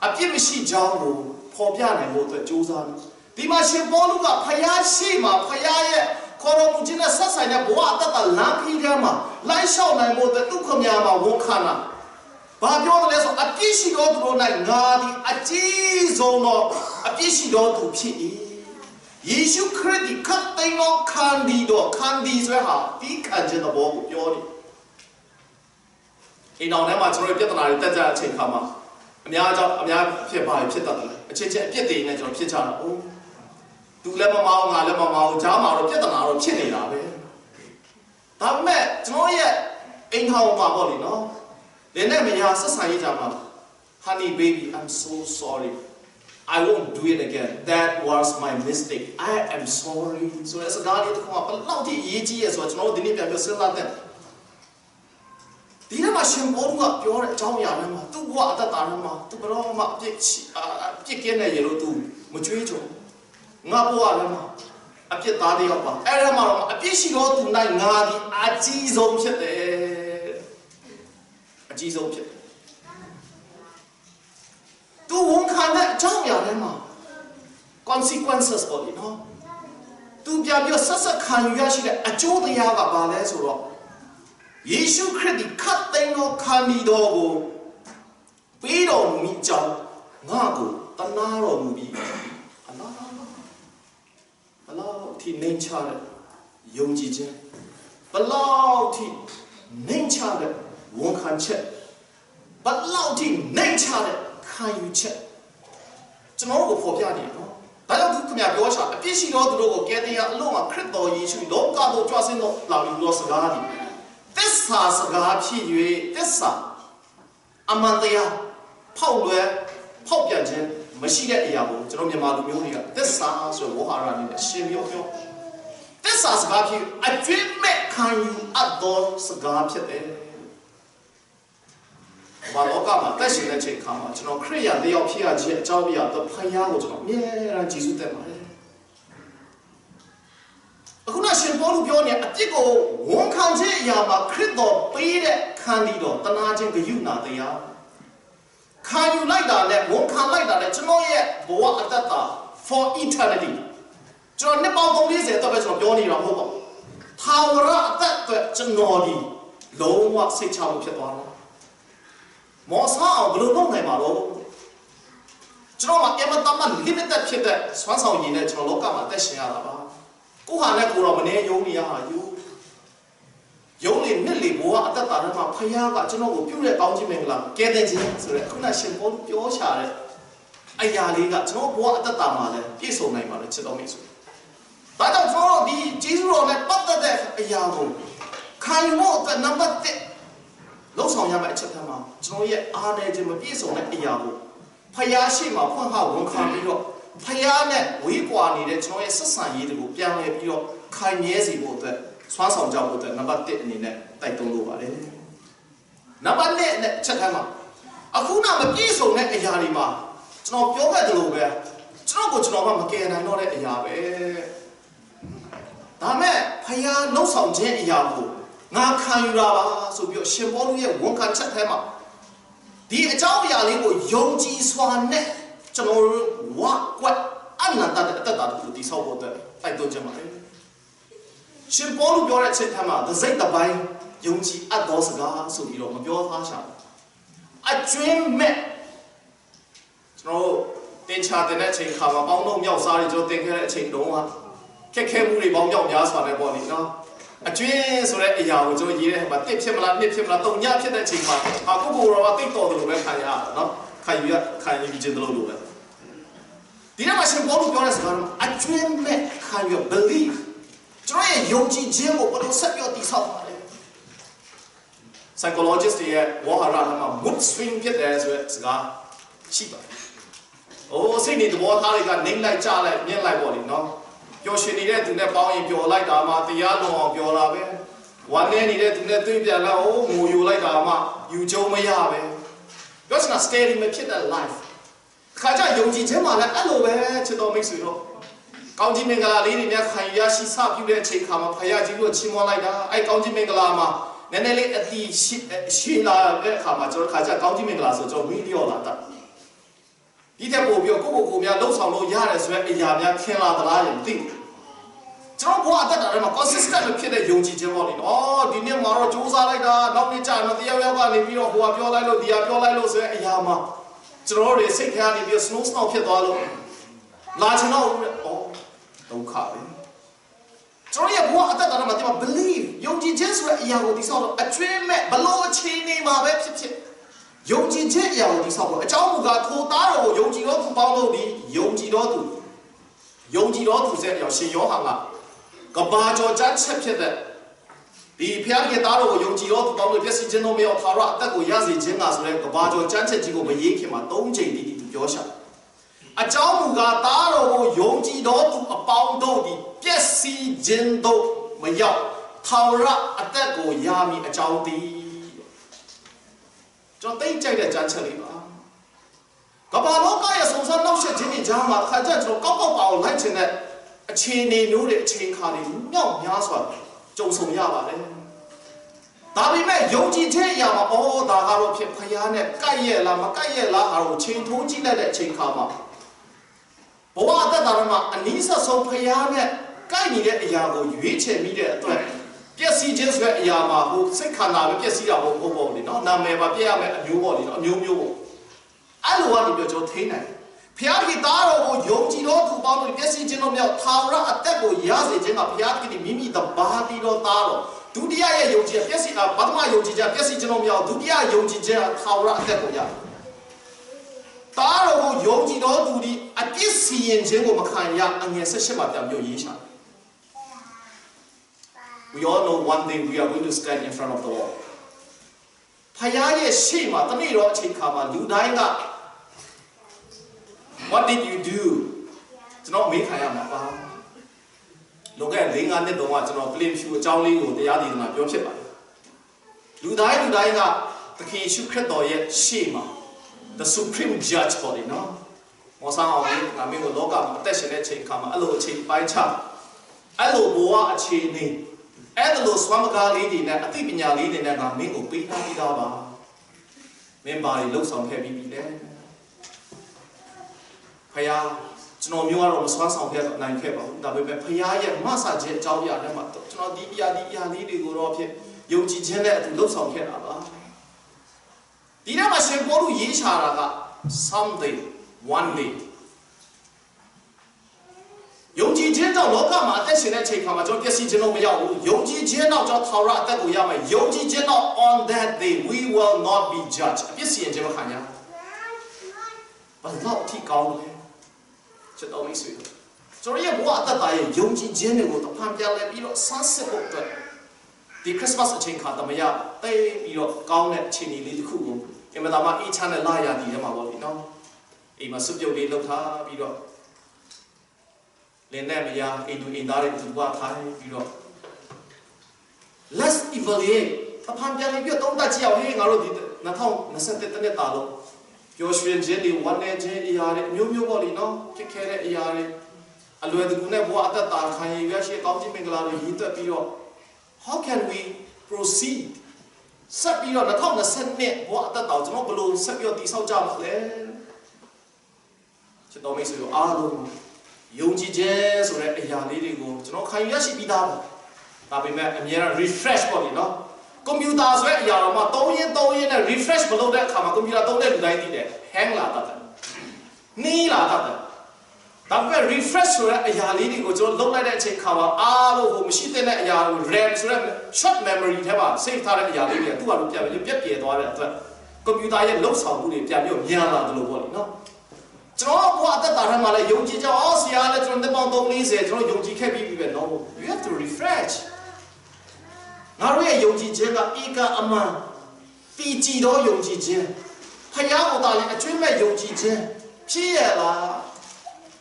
အပြစ်မရှိကြောင်းကိုပေါ်ပြနိုင်ဖို့အတွက်စူးစမ်းဒီမှာရှင်ပေါလုကဖယားရှိမှာဖယားရဲ့ခေါ်တော်မူခြင်းနဲ့ဆက်ဆိုင်တဲ့ဘဝအတ္တလမ်းခီးထဲမှာလိုက်လျှောက်နိုင်ဖို့အတွက်ဒုက္ခများမှာဝန်ခံတာဘာပြောတယ်လဲဆိုအပြစ်ရှိတော်သူတို့၌ငါသည်အကြီးဆုံးသောအပြစ်ရှိတော်သူဖြစ်၏ယေရှုခရစ်သည်ခတ်သိမ်းသောခန္ဒီတော်ခန္ဒီဆိုဟာဒီခံခြင်းသဘောကိုပြောတယ်အိမ်တော်ထဲမှာကျွန်တော်ပြဿနာတွေတက်ကြတဲ့အချိန်ခါမှာအများကြောင့်အများဖြစ်ပါဖြစ်တတ်တယ်အချင်းချင်းအပြစ်တွေနဲ့ကျွန်တော်ဖြစ်ကြတာဟုတ်သူလည်းမမအောင်ငါလည်းမမအောင်ကြားမှာတော့ပြဿနာတော့ဖြစ်နေတာပဲဒါပေမဲ့ကျွန်တော်ရဲ့အိမ်ထောင်မှာပေါ့လေနော်ဒီနေ့မရဆက်ဆံရေးကြမှာ Honey baby I'm so sorry I won't do it again that was my mistake I am sorry ဆိုတဲ့စကားလေးတစ်ခုကဘယ်လောက်ထိအရေးကြီးရဲဆိုတော့ကျွန်တော်ဒီနေ့ပြန်ပြောစဉ်းစားတဲ့ဒီနေ့မှာရှင်ဘောကပြောတဲ့အကြောင်းအရာတွေမှာသူ့ဘဝအတ္တတာတွေမှာသူဘရောမှအပြစ်ကင်းတဲ့ရေလို့သူမကြွေးကြုံငါဘဝထဲမှာအပြစ်သားတယောက်ပါအဲ့ဒါမှတော့အပြစ်ရှိတော့သူနိုင်ငါဒီအကြီးဆုံးဖြစ်တယ်အကြီးဆုံးဖြစ်သူဝန်ခံတဲ့အကြောင်းအရာတွေမှာ consequences ပေါ့ဒီနော်သူပြန်ပြီးဆက်ဆက်ခံယူရရှိတဲ့အကျိုးတရားကဘာလဲဆိုတော့ယေရှုခရစ်ဒီခတ်သိမ်းသောခန္ဒီတော်ကိုပေးတော်မူမိကြောင်းငါကိုတနာတော်မူပြီးအလောက်ထိနှိမ်ချတဲ့ယုံကြည်ခြင်းဘလောက်ထိနှိမ်ချတဲ့ဝန်ခံချက်ဘလောက်ထိနှိမ်ချတဲ့ခံယူချက်ကျွန်တော်တို့ကိုဖော်ပြနေနော်ဒါကြောင့်သူခင်ဗျာပြောချာအပြစ်ရှိသောသူတို့ကိုကယ်တင်ရာအလို့မှာခရစ်တော်ယေရှုလောကသို့ကြွဆင်းသောလာပြီးသောစကားသည်သစ္စာစကားဖြစ်၍သစ္စာအမှန်တရားဖောက်လွယ်ဖောက်ပြန်ခြင်းမရှိတဲ့အရာကိုကျွန်တော်မြန်မာလူမျိုးတွေကသစ္စာဆိုဝါဟာရနဲ့ရှင်းပြောသစ္စာစကားဖြစ်အကျွင့်မဲ့ခံယူအပ်သောစကားဖြစ်တယ်ဘာလို့ကမှတက်ရှင်တဲ့ချိန်ခါမှာကျွန်တော်ခရိယာတယောက်ဖြစ်ရခြင်းအကြောင်းအရာတော့ဖယားကိုကျွန်တော်အမြဲတမ်းကျေးဇူးတင်ပါတယ်အခုနရှင်ပေါလုပြောနေအပြစ်ကိုဝန်ခံခြင်းအရာမှာခရစ်တော်ပေးတဲ့ခံဒီတော်တနာခြင်းဂရုဏာတရားခံယူလိုက်တာနဲ့ဝန်ခံလိုက်တာနဲ့ကျွန်တော်ရဲ့ဘဝအတ္တတာ for eternity ကျွန်တော်နှစ်ပေါင်း30တော့ပဲကျွန်တော်ပြောနေတာမဟုတ်ပါဘူးထာဝရအသက်အတွက်ကျွန်တော်ဒီလုံးဝစိတ်ချမှုဖြစ်သွားတာမောဆာအောင်ဘယ်လိုလုပ်နိုင်မှာတော့ကျွန်တော်ကအမတမ limited ဖြစ်တဲ့စွမ်းဆောင်ရည်နဲ့ကျွန်တော်လောကမှာတက်ရှင်ရတာပါကိုဟာနဲ့ကိုတော့မနေယုံနေရဟာယူယုံနေနှစ်လေဘဝအတ္တတာထဲမှာဖယားကကျွန်တော်ကိုပြုတဲ့ကောင်းခြင်းမင်္ဂလာကဲတဲ့ခြင်းဆိုတဲ့ခုနရှင်ပေါပြောချတဲ့အရာလေးကကျွန်တော်ဘဝအတ္တတာမှာလည်းပြည့်စုံနိုင်ပါလေချစ်တော်မိတ်ဆွေဒါကြောင့်ကျွန်တော်ဒီဂျေဇုတော်နဲ့ပတ်သက်တဲ့အရာကိုခံယူဖို့အတွက်နံပါတ်1လုံဆောင်ရမယ့်အချက်ထဲမှာကျွန်တော်ရဲ့အားနည်းခြင်းမပြည့်စုံတဲ့အရာကိုဖယားရှိမှဖွင့်ဟဝန်ခံပြီးတော့ဖယားနဲ့ဝေးကွာနေတဲ့ကျွန်တော်ရဲ့ဆက်ဆံရေးတွေကိုပြန်လည်ပြီးတော့ခိုင်မြဲစေဖို့အတွက်စွမ်းဆောင်ကြဖို့အတွက်နံပါတ်1အနေနဲ့တိုက်တွန်းလိုပါတယ်နံပါတ်2နဲ့ချက်ထဲမှာအခုနမပြည့်စုံတဲ့အရာတွေမှာကျွန်တော်ပြောခဲ့တယ်လို့ပဲကျွန်တော်ကမကယ်နိုင်တော့တဲ့အရာပဲဒါမဲ့ဖယားနှုတ်ဆောင်ခြင်းအရာကိုငါခံယူတာပါဆိုပြီးတော့ရှင်ပေါလုရဲ့ဝန်ခံချက်ထဲမှာဒီအကြောင်းအရာလေးကိုယုံကြည်စွာနဲ့ကျွန်တော်ဝါကွက်အနန္တတဲ့အတ္တတာကိုတိဆောက်ဖို့အတွက်တိုက်တွန်းခြင်းပါတယ်ရှင်ပေါလုပြောတဲ့အချက်ထဲမှာသစိတ်တစ်ပိုင်းယုံကြည်အပ်သောစကားဆိုပြီးတော့မပြောသားရှာဘူးအကျွင်းမဲ့ကျွန်တော်တင်ချတဲ့အချိန်ခါမှာပေါင်းတော့မြောက်စားတွေကျွန်တော်တင်ခဲ့တဲ့အချိန်တုန်းက ခက်ခဲမှုတွေပေါင်းပြောင်းများစွာနဲ့ပေါ့လေနော်အကျွင်းဆိုတဲ့အရာကိုကျွန်တော်ရေးတဲ့ဟိုမှာတစ်ဖြစ်မလားနှစ်ဖြစ်မလားတုံညဖြစ်တဲ့အချိန်မှာအခုကိုယ်တော်ကတိတ်တော်တယ်လို့ပဲခံရတာနော်ခံယူခြင်းတယ်လို့ပဲဒီနေ့မှာရှင်ဘောလို့ပြောတဲ့စကားကအကျွင်းမဲ့ခံယူ believe ကျွန်တော်ရဲ့ယုံကြည်ခြင်းကိုဘယ်လိုဆက်ပြောတည်ဆောက်ပါလဲ psychologist တွေရဲ့ဝါဟာရမှာ mood swing ဖြစ်တယ်ဆိုတဲ့စကားရှိပါတယ်။အိုးစိတ်နေသဘောထားတွေကနေလိုက်ကြလိုက်မြင်လိုက်ပေါ့လေနော်။ပျော်ရွှင်နေတဲ့သူနဲ့ပေါင်းရင်ပျော်လိုက်တာမှတရားလွန်အောင်ပျော်လာပဲ။ဝမ်းနေနေတဲ့သူနဲ့တွေ့ပြန်လာအိုးငိုယူလိုက်တာမှယူကြုံမရပဲ။ပြောချင်တာ scary မဖြစ်တဲ့ life ။ခါကြယုံကြည်ခြင်းမှလည်းအဲ့လိုပဲချစ်တော်မိတ်ဆွေတို့ကောင်းကြီးမင်္ဂလာလေးတွေများခံရရှိစပြုတဲ့အချိန်ခါမှာဖခင်ကြီးတို့ချီးမွမ်းလိုက်တာအဲ့ကောင်းကြီးမင်္ဂလာမှာနည်းနည်းလေးအတိရှိလာတဲ့အခါမှာကျွန်တော်ခါကြကောင်းကြီးမင်္ဂလာဆိုကျွန်တော်မီးလျော့လာတာဒီတဲ့ပို့ပြီးကိုများလှုပ်ဆောင်လို့ရတယ်ဆိုတဲ့အရာများခင်လာသလားရင်မသိဘူးကျွန်တော်ဘဝအသက်တာထဲမှာ consistent ဖြစ်တဲ့ယုံကြည်ခြင်းပေါ့လေ။အော်ဒီနေ့မှာတော့စူးစမ်းလိုက်တာနောက်နေ့ကျရင်တယောက်ကနေပြီးတော့ဟိုကပြောလိုက်လို့ဒီကပြောလိုက်လို့ဆိုတဲ့အရာမှာကျွန်တော်တို့စိတ်ထဲကနေပြီး snow snow ဖြစ်သွားလို့လာချင်တော့အော်ဒုက္ခပဲကျွန်တော်ရဲ့ဘဝအသက်တာထဲမှာဒီမှာ believe ယုံကြည်ခြင်းဆိုတဲ့အရာကိုဒီဆောက်တော့အကျွင်းမဲ့ဘလို့အခြေအနေမှာပဲဖြစ်ဖြစ်ယုံကြည်ခြင်းအရာကိုဒီဆောက်တော့အကြောင်းမူကားထိုသားတော်ကိုယုံကြည်တော်သူပေါင်းလို့ဒီယုံကြည်တော်သူဆိုတဲ့အရာရှင်ယောဟန်ကကဘာကျော်ချချက်ဖြစ်တဲ့ဒီဖျားရဲ့သားတော်ကိုယုံကြည်တော်သူပေါင်းလို့ပြည့်စည်ခြင်းတို့မရောက်သာရအသက်ကိုရစေခြင်းကဆိုတဲ့ကဘာကျော်ချချက်ကြီးကိုမရေးခင်မှာ၃ချိန်ဒီပြောရှာအကြောင်းမူကားသားတော်ကိုယုံကြည်တော်သူအပေါင်းတို့ဒီပျက်စီးခြင်းတို့မရောက်ထာဝရအသက်ကိုရမည်အကြောင်းတည်းကျွန်တော်သိကြိုက်တဲ့ကြမ်းချက်လေးပါကမ္ဘာလောကရဲ့စုံစမ်းနှောက်ယှက်ခြင်းတွေကြားမှာခါကြကျွန်တော်ကောက်ပါအောင်လိုက်ခြင်းတဲ့အခြေအနေမျိုးတွေအချိန်ခါတွေမြောက်များစွာကြုံဆုံရပါတယ်ဒါပေမဲ့ယုံကြည်ခြင်းအရာမှာအော်ဒါကတော့ဖြစ်ဖယားနဲ့ကိုက်ရဲ့လားမကိုက်ရဲ့လားအားကိုချိန်ထိုးကြည့်လိုက်တဲ့အချိန်ခါမှာဘဝအသက်တာမှာအနည်းဆက်ဆုံးဖယားနဲ့ကိုက်နေတဲ့အရာကိုရွေးချယ်မိတဲ့အတွက်ပျက်စီးခြင်းဆိုတဲ့အရာမှာဟိုစိတ်ခန္ဓာပဲပျက်စီးတာဟုတ်ပေါ့လေနော်နာမည်ပါပြည့်ရမယ်အမျိုးပေါ့လေနော်အမျိုးပေါ့အဲ့လိုကနေပြောကျွန်တော်ထိနိုင်ဖျားကြီးသားတော်ကိုယုံကြည်တော်သူပေါင်းလို့ပျက်စီးခြင်းတို့မြောက်ထာဝရအသက်ကိုရစေခြင်းကဖျားကြီးမိမိတပါးပြီးတော့သားတော်ဒုတိယရဲ့ယုံကြည်ပျက်စီးပထမယုံကြည်ခြင်းပျက်စီးခြင်းတို့မြောက်ဒုတိယယုံကြည်ခြင်းထာဝရအသက်ကိုရသားတော်ကိုယုံကြည်တော်သူဒီအပြစ်စီရင်ခြင်းကိုမခံရအငယ်18မှာပြန်ပြောရေးချာWe all know one day we are going to stand in front of the Lord. ဖယားရဲ့ရှေ့မှာတနေ့တော့အချိန်ခါမှာလူတိုင်းက What did you do? ကျွန်တော်မေးခံရမှာပါလောက4-5နှစ်တုန်းကကျွန်တော် claim ဖြူအကြောင်းလေးကိုတရားဒေသနာပြောဖြစ်ပါတယ်လူတိုင်းကသခင်ယေရှုခရစ်တော်ရဲ့ရှေ့မှာ the supreme judge ပေါ်တယ်နော်မောဆောင်အောင်ငါမင်းကိုလောကမှာအသက်ရှင်တဲ့အချိန်ခါမှာအဲ့လိုအချိန်ပိုင်းချအဲ့လိုဘဝအခြေအနေအဲ့လိုစွမ်းမကားလေးတွေနဲ့အသိပညာလေးတွေနဲ့ငါမင်းကိုပေးထားပြီးသားပါမင်းပါလေလှုပ်ဆောင်ခဲ့ပြီးပြီလေဖယားကျွန်တော်မျိုးကတော့မစွမ်းဆောင်ခဲ့နိုင်ခဲ့ပါဘူးဒါပေမဲ့ဖယားရဲ့မဆာခြင်းအကြောင်းအရာနဲ့မှကျွန်တော်ဒီအရာလေးတွေကိုတော့ဖြစ်ယုံကြည်ခြင်းနဲ့အတူလှုပ်ဆောင်ခဲ့တာပါဒီနေ့မှာရှင်ပေါလုရေးချတာက someday one day ယုံကြည်ခြင်းကြောင့်လောကမှာအသက်ရှင်တဲ့အချိန်ခါမှာကျွန်တော်ပျက်စီးခြင်းတော့မရောက်ဘူးယုံကြည်ခြင်းတော့ကျွန်တော်ထာဝရအသက်ကိုရမယ်ယုံကြည်ခြင်းတော့ on that day we will not be judged အပြစ်စီရင်ခြင်းမခံရဘာလို့ထိကောင်းလဲချက်တော်မိတ်ဆွေတို့ကျွန်တော်ရဲ့ဘဝအသက်တာရဲ့ယုံကြည်ခြင်းတွေကိုတဖန်ပြန်လဲပြီးတော့ဆန်းစစ်ဖို့အတွက်ဒီခရစ်စမတ်အချိန်ခါတမရတိတ်ပြီးတော့ကောင်းတဲ့အခြေအနေလေးတစ်ခုကိုအင်မတန်မှအေးချမ်းတဲ့လာရည်ထဲမှာပေါ့လေနော်အိမ်မှာစွပ်ပြုတ်လေးလှုပ်ထားပြီးတော့လင်းနဲ့မရအိမ်သူအိမ်သားတွေသူကထားပြီးတော့ let's evaluate တဖန်ပြန်ပြီးတော့သုံးသပ်ကြည့်အောင်ဟေးငါတို့ဒီ2021တနှစ်တာလို့ပျော်ရွှင်ခြင်းတွေဝမ်းနည်းခြင်းအရာတွေအမျိုးမျိုးပေါ့လေနော်ဖြစ်ခဲ့တဲ့အရာတွေအလွယ်တကူနဲ့ဘဝအသက်တာခံရရရှိကောင်းခြင်းမင်္ဂလာတွေရည်သွက်ပြီးတော့ how can we proceed ဆက်ပြီးတော့2022ဘဝအသက်တာကျွန်တော်ဘယ်လိုဆက်ပြီးတော့တည်ဆောက်ကြမှာလဲချစ်တော်မိတ်ဆွေတို့အားလုံးယုံကြည်ခြင်းဆိုတဲ့အရာလေးတွေကိုကျွန်တော်ခံရရှိပြီးသားပါဒါပေမဲ့အများအား refresh ပေါ့လေနော်ကွန်ပျူတာဆိုတဲ့အရာတော့မှ3ရင်းနဲ့ refresh မလုပ်တဲ့အခါမှာကွန်ပျူတာသုံးတဲ့လူတိုင်းသိတယ် hang လာတတ်တယ်နှီးလာတတ်တယ် ဒါပေမဲ့ refresh ဆိုတဲ့အရာလေးတွေကိုကျွန်တော်လုပ်လိုက်တဲ့အချိန်ခါမှာအားလုံးကိုမရှိတဲ့အရာကို RAM ဆိုတဲ့ short memory ထဲမှာ save ထားတဲ့အရာလေးတွေသူ့ဟာလို့ပြန်ပြီးပြက်ပြဲသွားတဲ့အတွက်ကွန်ပျူတာရဲ့လုံဆောင်မှုတွေပြန်ပြီးမြန်လာတယ်လို့ပေါ့လေနော်ကျွန်တော်ဘဝအသက်တာထဲမှာလည်းယုံကြည်ကြောင်းဆရာလည်းကျွန်တော်နှစ်ပေါင်း340ကျွန်တော်ယုံကြည်ခဲ့ပြီးပြီပဲ no you have to refresh ငါတို့ရဲ့ယုံကြည်ခြင်းကဧကအမှန်တည်ကြည်သောယုံကြည်ခြင်းဖခင်ကိုတာလည်းအကျွမ်းမဲ့ယုံကြည်ခြင်းဖြစ်ရလား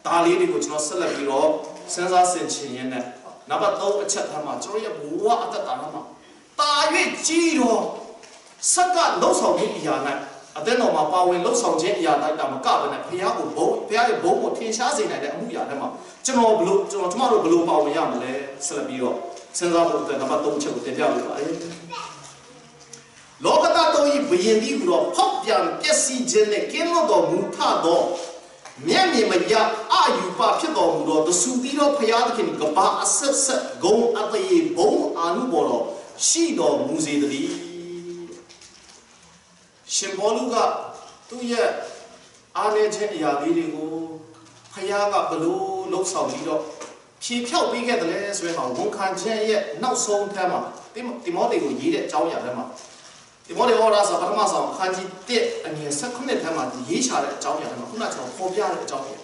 ဒါလေးတွေကိုကျွန်တော်ဆက်လက်ပြီးတော့စဉ်းစားဆင်ခြင်ရင်းနဲ့နံပါတ်3အချက်ထားမှာကျွန်တော်ရဲ့ဘဝအသက်တာထဲမှာတာ၍ကြီးတော့စက္ကလုံဆောင်မှုအရာ၌အသက်တော်မှာပါဝင်လုံဆောင်ခြင်းအရာတိုင်းတာမကဘဲနဲ့ဘုရားကိုဘုရားရဲ့ဘုံကိုထင်ရှားစေနိုင်တဲ့အမှုအရာတွေမှာကျွန်တော်တို့ဘလို့ပါဝင်ရမလဲဆက်လက်ပြီးတော့စဉ်းစားဖို့အတွက်နံပါတ်3ချက်ကိုတင်ပြပေးပါမယ်လောကသားတို့၏ဘယင်ဒီကိုတော့ဖောက်ပြန်ပျက်စီးခြင်းနဲ့ကင်းလွတ်တော်မူထသောမြတ်မြင်မရအာယူပါဖြစ်တော်မူသောတဆူပြီးတော့ဘုရားသခင်ကဘာအဆက်ဆက်ဂုံအသေးဘုံအာနုဘော်တော်ရှိတော်မူစေတည်းရှင်ဘောလူကသူ့ရဲ့အားနည်းခြင်းအရာလေးတွေကိုဖခင်ကဘလို့လှုပ်ဆောင်ပြီးတော့ဖြေဖြောက်ပေးခဲ့တယ်လဲဆိုရင်ဝန်ခံခြင်းရဲ့နောက်ဆုံးထဲမှာတိမောသေကိုရေးတဲ့အကြောင်းအရာထဲမှာတိမောသေဟောတာဆိုပထမဆုံးအခန်းကြီး1အငယ်19ထဲမှာရေးချတဲ့အကြောင်းအရာထဲမှာခုနကကျွန်တော်ပေါ်ပြတဲ့အကြောင်းအရာ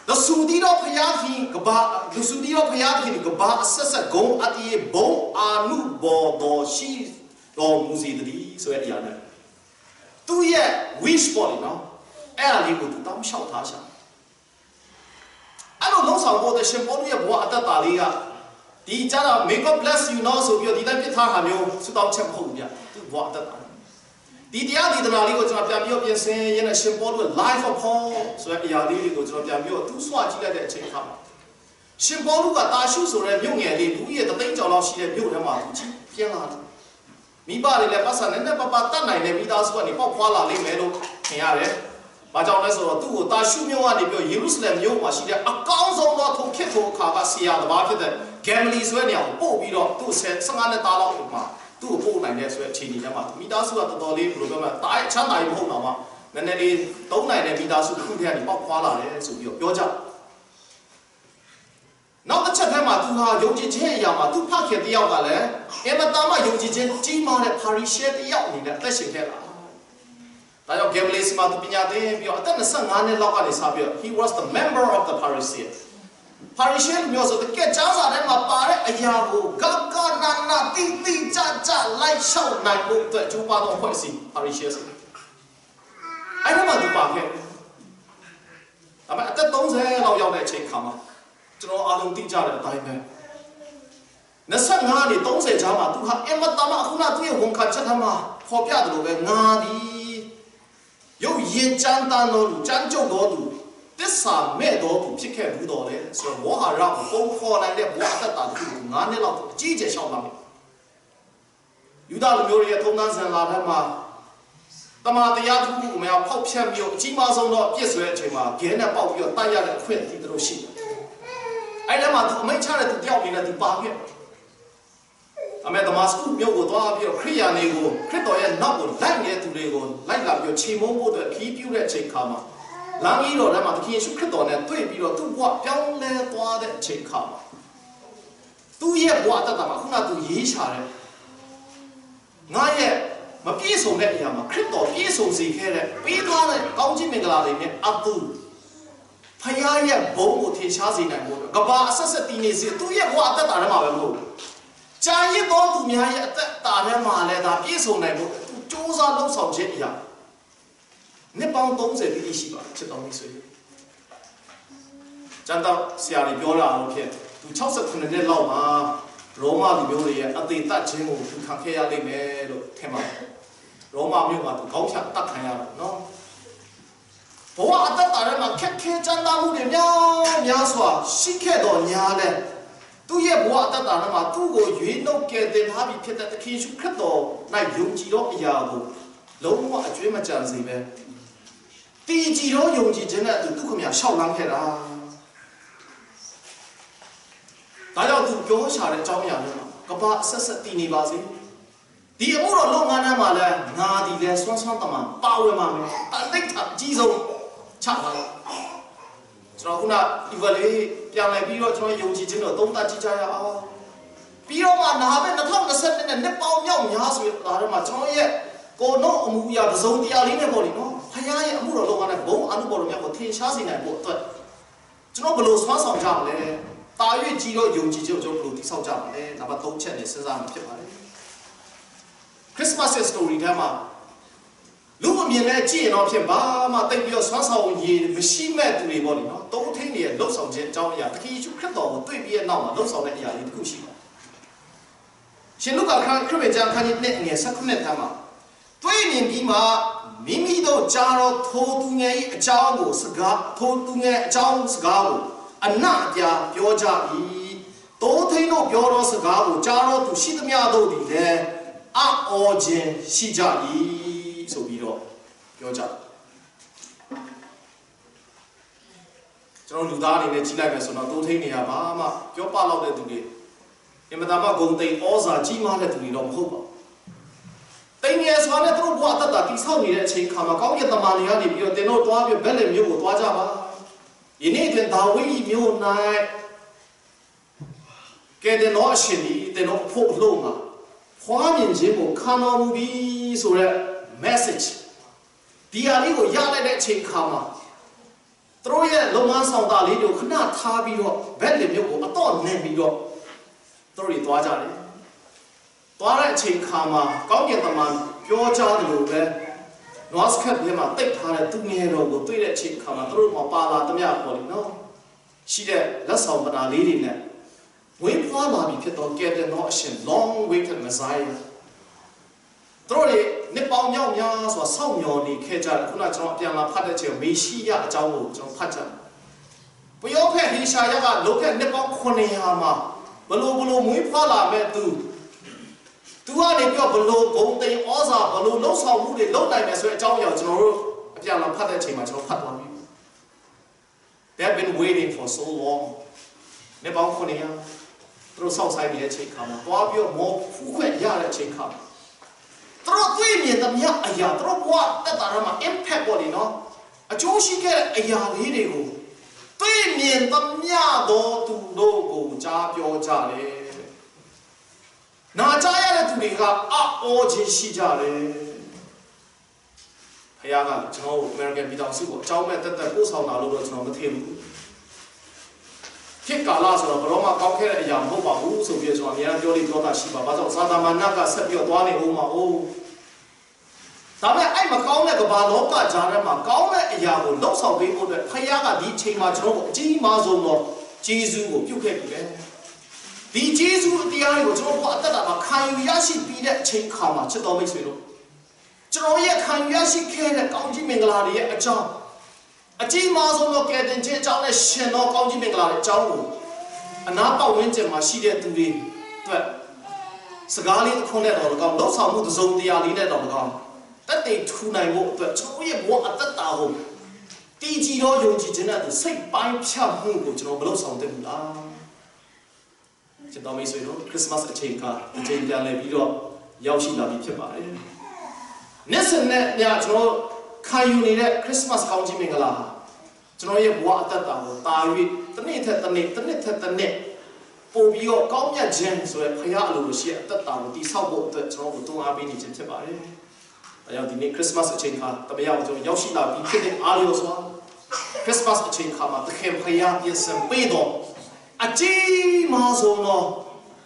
လူစုတီတော့ဖခင်ကဘာလူစုတီတော့ဖခင်ကဘာအဆက်ဆက်ဂုံအတီးဘုံအာနုဘော်တော်ရှိတော်မူစီတည်းဆိုတဲ့အရာနဲ့သူ့ရဲ့ wish ပေါ်လေနော်အဲ့ဒါလေးကိုသူတောင်းလျှောက်ထားရှာအဲ့လိုလုံးဆောင်ဖို့တဲ့ရှင်ပေါလုရဲ့ဘဝအတ္တတာလေးကဒီကြတော့ may God bless you နော်ဆိုပြီးတော့ဒီတိုင်းပြထားတာမျိုးစတောင်းချက်မဟုတ်ဘူးဗျသူ့ဘဝအတ္တတာဒီတရားဒီသနာလေးကိုကျွန်တော်ပြန်ပြီးပြင်ဆင်ရင်းနဲ့ရှင်ပေါလုရဲ့ life of Paul ဆိုတဲ့အရာလေးတွေကိုကျွန်တော်ပြန်ပြီးသူ့ဆွကြည့်လိုက်တဲ့အချိန်ခါမှာရှင်ပေါလုကတာရှုဆိုတဲ့မြို့ငယ်လေးလူကြီးရဲ့တသိန်းကျော်လောက်ရှိတဲ့မြို့ထဲမှာသူကြီးပြင်းလာတယ်မိဘတွေလည်းပတ်စံနဲ့ပပတတ်နိုင်တဲ့မိသားစုကနေပေါက်ဖွာလာလိမ့်မယ်လို့ထင်ရတယ်။ဘာကြောင့်လဲဆိုတော့သူ့ကိုတာရှုမြို့ကနေပြီးယေရုရှလင်မြို့မှာရှိတဲ့အကောင်းဆုံးသောထုံခေတ်ထိုအခါကဆရာတစ်ပါးဖြစ်တဲ့ဂမ်လီဆိုတဲ့နေရာကိုပို့ပြီးတော့သူ့15နှစ်သားလောက်မှာသူ့ကိုပို့နိုင်တဲ့ဆိုတဲ့အခြေအနေထဲမှာမိသားစုကတော်တော်လေးဘယ်လိုပြောမလဲတားချမ်းသာရေးမဟုတ်တော့မှနည်းနည်းလေးသုံးနိုင်တဲ့မိသားစုတစ်ခုတည်းကနေပေါက်ဖွာလာတယ်ဆိုပြီးတော့ပြောကြ။နောက်တစ်ချက်ထဲမှာသူဟာယုံကြည်ခြင်းအရာမှာသူဖခင်တယောက်ကလည်းအမတမယုံကြည်ခြင်းကြီးမားတဲ့ပါရီရှဲတယောက်အနေနဲ့အသက်ရှင်ခဲ့တာ။ဒါကြောင့်ဂမ်လီစီမှာသူပညာသင်ပြီးတော့အသက်25နှစ်လောက်ကနေစပြီးတော့ he was the member of the Pharisee ။ပါရီရှဲမျိုးဆိုတဲ့ကျမ်းစာထဲမှာပါတဲ့အရာကိုဂဂနာနာတိတိကျကျလိုက်ရှောက်နိုင်ဖို့အတွက်ကြိုးပမ်းတော့ဖွဲ့စီပါရီရှဲဆို။အဲ့ဒီမှာသူပါခဲ့။ဒါပေမဲ့အသက်30လောက်ရောက်တဲ့အချိန်ခါမှာကျွန်တော်အားလုံးသိကြတဲ့အတိုင်းပဲ25နဲ့30ကြားမှာသူဟာအမတမအခုနသူ့ရဲ့ဝန်ခံချက်ထဲမှာဖော်ပြတယ်လို့ပဲငါဒီရုပ်ရင်ကြမ်းတမ်းတော်လူကြမ်းကြုတ်တော်လူတစ္ဆာမဲ့တော်သူဖြစ်ခဲ့ဘူးတော်လေဆိုတော့ဝါဟာရကိုပုံခေါ်နိုင်တဲ့ဘဝအတ္တတာသူ9နှစ်လောက်အကြီးကျယ်ရှောက်လာတယ်ယူဒလူမျိုးတွေရဲ့ထုံးတမ်းစံလာတဲ့မှာတမန်တရားတစ်ခုကိုမရောက်ဖောက်ဖျက်ပြီးအကြီးမားဆုံးတော့ပြစ်ဆွဲအချိန်မှာဂဲနဲ့ပေါက်ပြီးတော့တိုက်ရတဲ့အခွင့်အရေးတို့ရှိတယ်အဲ့ဒီမှာသူအမိန့်ချတဲ့သူတယောက်အနေနဲ့သူပါခဲ့အမေဒမတ်စကုမြို့ကိုသွားပြီးတော့ခရိယာနေကိုခရစ်တော်ရဲ့နောက်ကိုလိုက်နေတဲ့သူတွေကိုလိုက်လာပြီးတော့ချိန်မုန်းဖို့အတွက်ခီးပြူတဲ့အချိန်ခါမှာလမ်းကြီးတော်ထဲမှာသခင်ယေရှုခရစ်တော်နဲ့တွေ့ပြီးတော့သူ့ဘဝပြောင်းလဲသွားတဲ့အချိန်ခါမှာသူ့ရဲ့ဘဝတတ်တာမှာခုနကသူရေးချတဲ့ငါရဲ့မပြည့်စုံတဲ့အရာမှာခရစ်တော်ပြည့်စုံစေခဲ့တဲ့ပေးသွားတဲ့ကောင်းချီးမင်္ဂလာတွေနဲ့အတူဖခင်ရဲ့ဘုံကိုထင်ရှားစေနိုင်ဖို့ကဘာအဆက်ဆက်တည်နေစေသူ့ရဲ့ဘဝအသက်တာထဲမှာပဲမဟုတ်ဘူး။ကြာရစ်သောသူများရဲ့အသက်တာထဲမှာလည်းဒါပြည့်စုံနိုင်ဖို့သူစ조사လှုပ်ဆောင်ခြင်းအရာနှစ်ပေါင်း30တိတိရှိပါချစ်တော်မိတ်ဆွေ။ကျန်တော့ဆရာကြီးပြောတာတော့ဖြစ်သူ68နှစ်လောက်မှာရောမလူမျိုးတွေရဲ့အသေးသက်ခြင်းကိုသူခံခဲ့ရလိမ့်မယ်လို့ထင်ပါတယ်။ရောမမြို့မှာသူခေါင်းဖြတ်တတ်ခံရတာနော်။ဘဝအတ္တတာထဲမှာခက်ခဲကြမ်းတမ်းမှုတွေများစွာရှိခဲ့တော်ညာတဲ့သူ့ရဲ့ဘဝအတ္တတာထဲမှာသူ့ကိုရွေးနှုတ်ကယ်တင်ထားပြီးဖြစ်တဲ့သခင်ယေရှုခရစ်တော်၌ယုံကြည်သောအရာကိုလုံးဝအကျွေးမကြံစေပဲတည်ကြည်သောယုံကြည်ခြင်းနဲ့သူခမရှောက်လန်းခဲ့တာဒါကြောင့်သူပြောရှာတဲ့အကြောင်းအရာတွေမှာကဘာအဆက်ဆက်တည်နေပါစေဒီအမှုတော်လုပ်ငန်းထဲမှာလည်းငါဒီလဲဆွမ်းတမန်ပါဝင်ပါမယ်အတိတ်အကြီးဆုံးချပါလား ကျွန်တော်ခုန evaluate ပြန်လည်ပြီးတော့ကျွန်တော်ယုံကြည်ခြင်းကိုသုံးသပ်ကြည့်ကြရအောင်ပြီးတော့မှနာပဲ2022နဲ့နှစ်ပေါင်းမြောက်များဆိုရတာတော့မှကျွန်တော်ရဲ့ကိုနှုတ်အမှုအရာပစုံတရားလေးနဲ့ပေါ့လေနော်ဖခင်ရဲ့အမှုတော်လုံးဝနဲ့ဘုံအမှုပေါ်တော်မြတ်ကိုထင်ရှားစေနိုင်ဖို့အတွက်ကျွန်တော်ဘယ်လိုဆွမ်းဆောင်ကြမလဲတာ၍ကြီးတော့ယုံကြည်ခြင်းကိုကျွန်တော်ဘယ်လိုတိဆောက်ကြမလဲနံပါတ်3ချက်နဲ့စဉ်းစားမှဖြစ်ပါတယ်ခရစ်စမတ်ရဲ့ story ထဲမှာလူအမြင်နဲ့ကြည့်ရင်တော့ဖြစ်ဘာမှတိတ်ပြီးတော့ဆွမ်းဆောင်ရည်မရှိမဲ့သူတွေပေါ့လေနော်သုံးထိန်တွေရဲ့လှုပ်ဆောင်ခြင်းအကြောင်းအရာတတိယခရစ်တော်ကိုတွေ့ပြီးတဲ့နောက်မှာလှုပ်ဆောင်တဲ့အရာလေးတစ်ခုရှိပါတယ်ရှင်လုကာခရစ်ဝင်ကျမ်းခန်းကြီး1ငယ်19ထဲမှာတွေ့မြင်ပြီးမှမိမိတို့ကြားတော်ထိုသူငယ်၏အကြောင်းကိုစကားထိုသူငယ်အကြောင်းစကားကိုအနအပြာပြောကြ၏တိုးထိန်တို့ပြောတော်စကားကိုကြားတော်သူရှိသမျှတို့သည်လည်းအော်ခြင်းရှိကြ၏ဆိုပြီးတော့ပြောကြကျွန်တော်လူသားအနေနဲ့ကြီးလိုက်မယ်ဆိုတော့တိုးထိန်နေရဘာမှပြောပလောက်တဲ့သူတွေအင်မတန်မှဂုဏ်သိက္ခာဩဇာကြီးမားတဲ့သူတွေတော့မဟုတ်ပါဘူးတိမ်ငယ်စွာနဲ့သူတို့ဘဝအတ္တတိဆောက်နေတဲ့အချိန်ခါမှာကောင်းကင်တမန်တွေကနေပြီးတော့တင်တို့တွားပြီးဘက်လက်မျိုးကိုတွားကြပါယနေ့တွင်ဒါဝိဒ်မျိုး၌ကဲတဲ့တော်အရှင်ဒီတင်တို့ဖို့အလို့မှာဖွားမြင်ခြင်းကိုခံတော်မူပြီးဆိုတဲ့ message ဒီအလေးကိုရလိုက်တဲ့အချိန်ခါမှာသူတို့ရဲ့လုံမဆောင်တာလေးတွေကိုခဏထားပြီးတော့ဘက်လက်မျိုးကိုအတော့နင်းပြီးတော့သူတို့တွေတွားကြတယ်သွားတဲ့အချိန်ခါမှာကောင်းကင်တမန်ပြောကြားတယ်လို့ပဲ North Cap ထဲမှာတိတ်ထားတဲ့သူငယ်တော်ကိုတွေ့တဲ့အချိန်ခါမှာသူတို့မှပါလာသမျှပေါ့လေနော်ရှိတဲ့လက်ဆောင်ပနာလေးတွေနဲ့ဝင်းဖွာလာပြီဖြစ်တော့ကဲတဲ့တော့အရှင် long waited Messiah သူတို့တွေနှစ်ပေါင်းမြောက်များဆိုတာစောင့်မျှော်နေခဲ့ကြတယ်ခုနကျွန်တော်အပြန်လာဖတ်တဲ့ချိန်မေရှိယအကြောင်းကိုကျွန်တော်ဖတ်ကြတယ်ဘုယောဖက်ဟေရှာယကလောကနှစ်ပေါင်း900မှာဘလို့မွေးဖွာလာမဲ့သူကနေပြောဘလို့ဂုံတိန်ဩဇာဘလို့လှုပ်ဆောင်မှုတွေလုပ်နိုင်မယ်ဆိုတဲ့အကြောင်းအရာကျွန်တော်တို့အပြန်လာဖတ်တဲ့အချိန်မှာကျွန်တော်ဖတ်သွားပြီ They have been waiting for so long နေပေါင်း900သူတို့စောင့်ဆိုင်နေတဲ့အချိန်ခါမှာတွားပြီးမောဖူးခွက်ရတဲ့အချိန်ခါသူတို့တွေ့မြင်သမျှအရာသူတို့ဘဝတက်တာမှာ impact ပေါ်နေနော်အကျိုးရှိခဲ့တဲ့အရာလေးတွေကိုတွေ့မြင်သမျှသောသူတို့ကိုကြားပြောကြတယ်နာကြားရတဲ့သူတွေကအော်ခြင်းရှိကြတယ်ဖခင်ကကျွန်တော် American ပြည်တော်စုကိုအကြောင်းမဲ့တက်ပို့ဆောင်တာလို့တော့ကျွန်တော်မထင်ဘူးခေတ်ကာလဆိုတော့ဘရောမှကောက်ခဲ့တဲ့အရာမဟုတ်ပါဘူးဆိုပြီးတော့ကျွန်တော်အများပြောလို့ပြောတာရှိပါဘာကြောင့်ဇာတာမာနကဆက်ပြီးတော့သွားနေဦးမှာအိုးဒါပေမဲ့အဲ့မကောင်းတဲ့ကမ္ဘာလောကကြားထဲမှာကောင်းတဲ့အရာကိုလှုပ်ဆောင်ပေးဖို့အတွက်ဖခင်ကဒီချိန်မှာကျွန်တော်ကိုအကြီးမားဆုံးသောဂျေဇုကိုပြုတ်ခဲ့ပြီလေဒီဂျေဇုတရားကိုကျွန်တော်ဘုရားအသက်တာမှာခံယူရရှိပြီးတဲ့အချိန်ခါမှာချစ်တော်မိတ်ဆွေတို့ကျွန်တော်ရဲ့ခံယူရရှိခဲ့တဲ့ကောင်းကြီးမင်္ဂလာတွေရဲ့အကြောင်းအကြီးမားဆုံးသောကယ်တင်ခြင်းအကြောင်းနဲ့ရှင်သောကောင်းကြီးမင်္ဂလာတွေအကြောင်းကိုအနာပတ်ဝန်းကျင်မှာရှိတဲ့သူတွေအတွက်စကားလေးတစ်ခုနဲ့တော့ကောင်းလှုပ်ဆောင်မှုတစ်စုံတရာလေးနဲ့တော့ကောင်းတက်တဲ့ထူနိုင်ဖို့အတွက်ကျွန်တော်ရဲ့ဘဝအသက်တာကိုတည်ကြည်သောယုံကြည်ခြင်းနဲ့စိတ်ပိုင်းဖြတ်မှုကိုကျွန်တော်မလုပ်ဆောင်သင့်ဘူးလားချစ်တော်မိတ်ဆွေတို့ခရစ်စမတ်အချိန်ကအချိန်ပြန်လည်ပြီးတော့ရောက်ရှိလာပြီဖြစ်ပါတယ်။နေ့စဉ်နဲ့ညကျွန်တော်ခံယူနေတဲ့ခရစ်စမတ်ကောင်းကြီးမင်္ဂလာကျွန်တော်ရဲ့ဘဝအသက်တာကိုတာ၍တစ်နေ့ထက်တစ်နေ့ပို့ပြီးတော့ကောင်းမြတ်ခြင်းဆိုရယ်ဖခင်အလိုလိုရှိတဲ့အသက်တာကိုတည်ဆောက်ဖို့အတွက်ကျွန်တော်တို့တွန်းအားပေးနေခြင်းဖြစ်ပါတယ်။ဒါကြောင့်ဒီနေ့ခရစ်စမတ်အချိန်ကတပည့်တော်ကျွန်တော်ရောက်ရှိလာပြီဖြစ်တဲ့အားလျော်စွာခရစ်စမတ်အချိန်ခါမှာသခင်ဖခင်ပြင်ဆင်ပေးတော်အကြီးမားဆုံးသော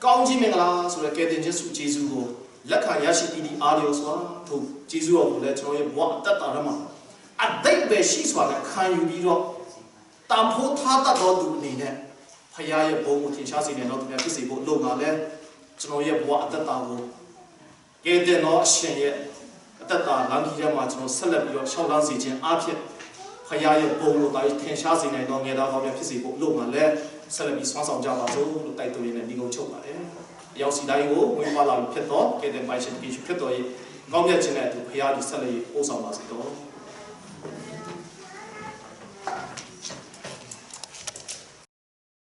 ကောင်းကြီးမင်္ဂလာဆိုတဲ့ကယ်တင်ခြင်းဆုကျေးဇူးကိုလက်ခံရရှိပြီးအားလျော်စွာထို့ကျေးဇူးတော်ကိုလည်းကျွန်တော်ရဲ့ဘဝအသက်တာထဲမှာအတိတ်ပဲရှိစွာနဲ့ခံယူပြီးတော့တန်ဖိုးထားတတ်တော်သူအနေနဲ့ဖခင်ရဲ့ဘုံကိုထင်ရှားစေတဲ့နောက်တစ်ဖြစ်စေဖို့လုပ်ပါလဲကျွန်တော်ရဲ့ဘဝအသက်တာကိုကယ်တင်တော်အရှင်ရဲ့အသက်တာလမ်းကြီးထဲမှာကျွန်တော်ဆက်လက်ပြီးတော့ရှောက်လန်းစေခြင်းအားဖြင့်ဖခင်ရဲ့ဘုံကိုတာထင်ရှားစေနိုင်တော်ငယ်သားကောင်းများဖြစ်စေဖို့လုပ်ပါလဲဆက်လက်ပြီးဆွမ်းဆောင်ကြပါစို့လို့တိုက်တွန်းရင်းနဲ့ဒီကုန်းချုပ်ပါတယ်။ရောက်စီတိုင်းကိုဝင်ပါလာဖြစ်တော့ကဲတဲ့ပိုင်ရှင်ကိစ္စဖြစ်တော့ကောင်းမြတ်ခြင်းနဲ့သူဖခင်ဒီဆက်လက်ပို့ဆောင်ပါစေတော့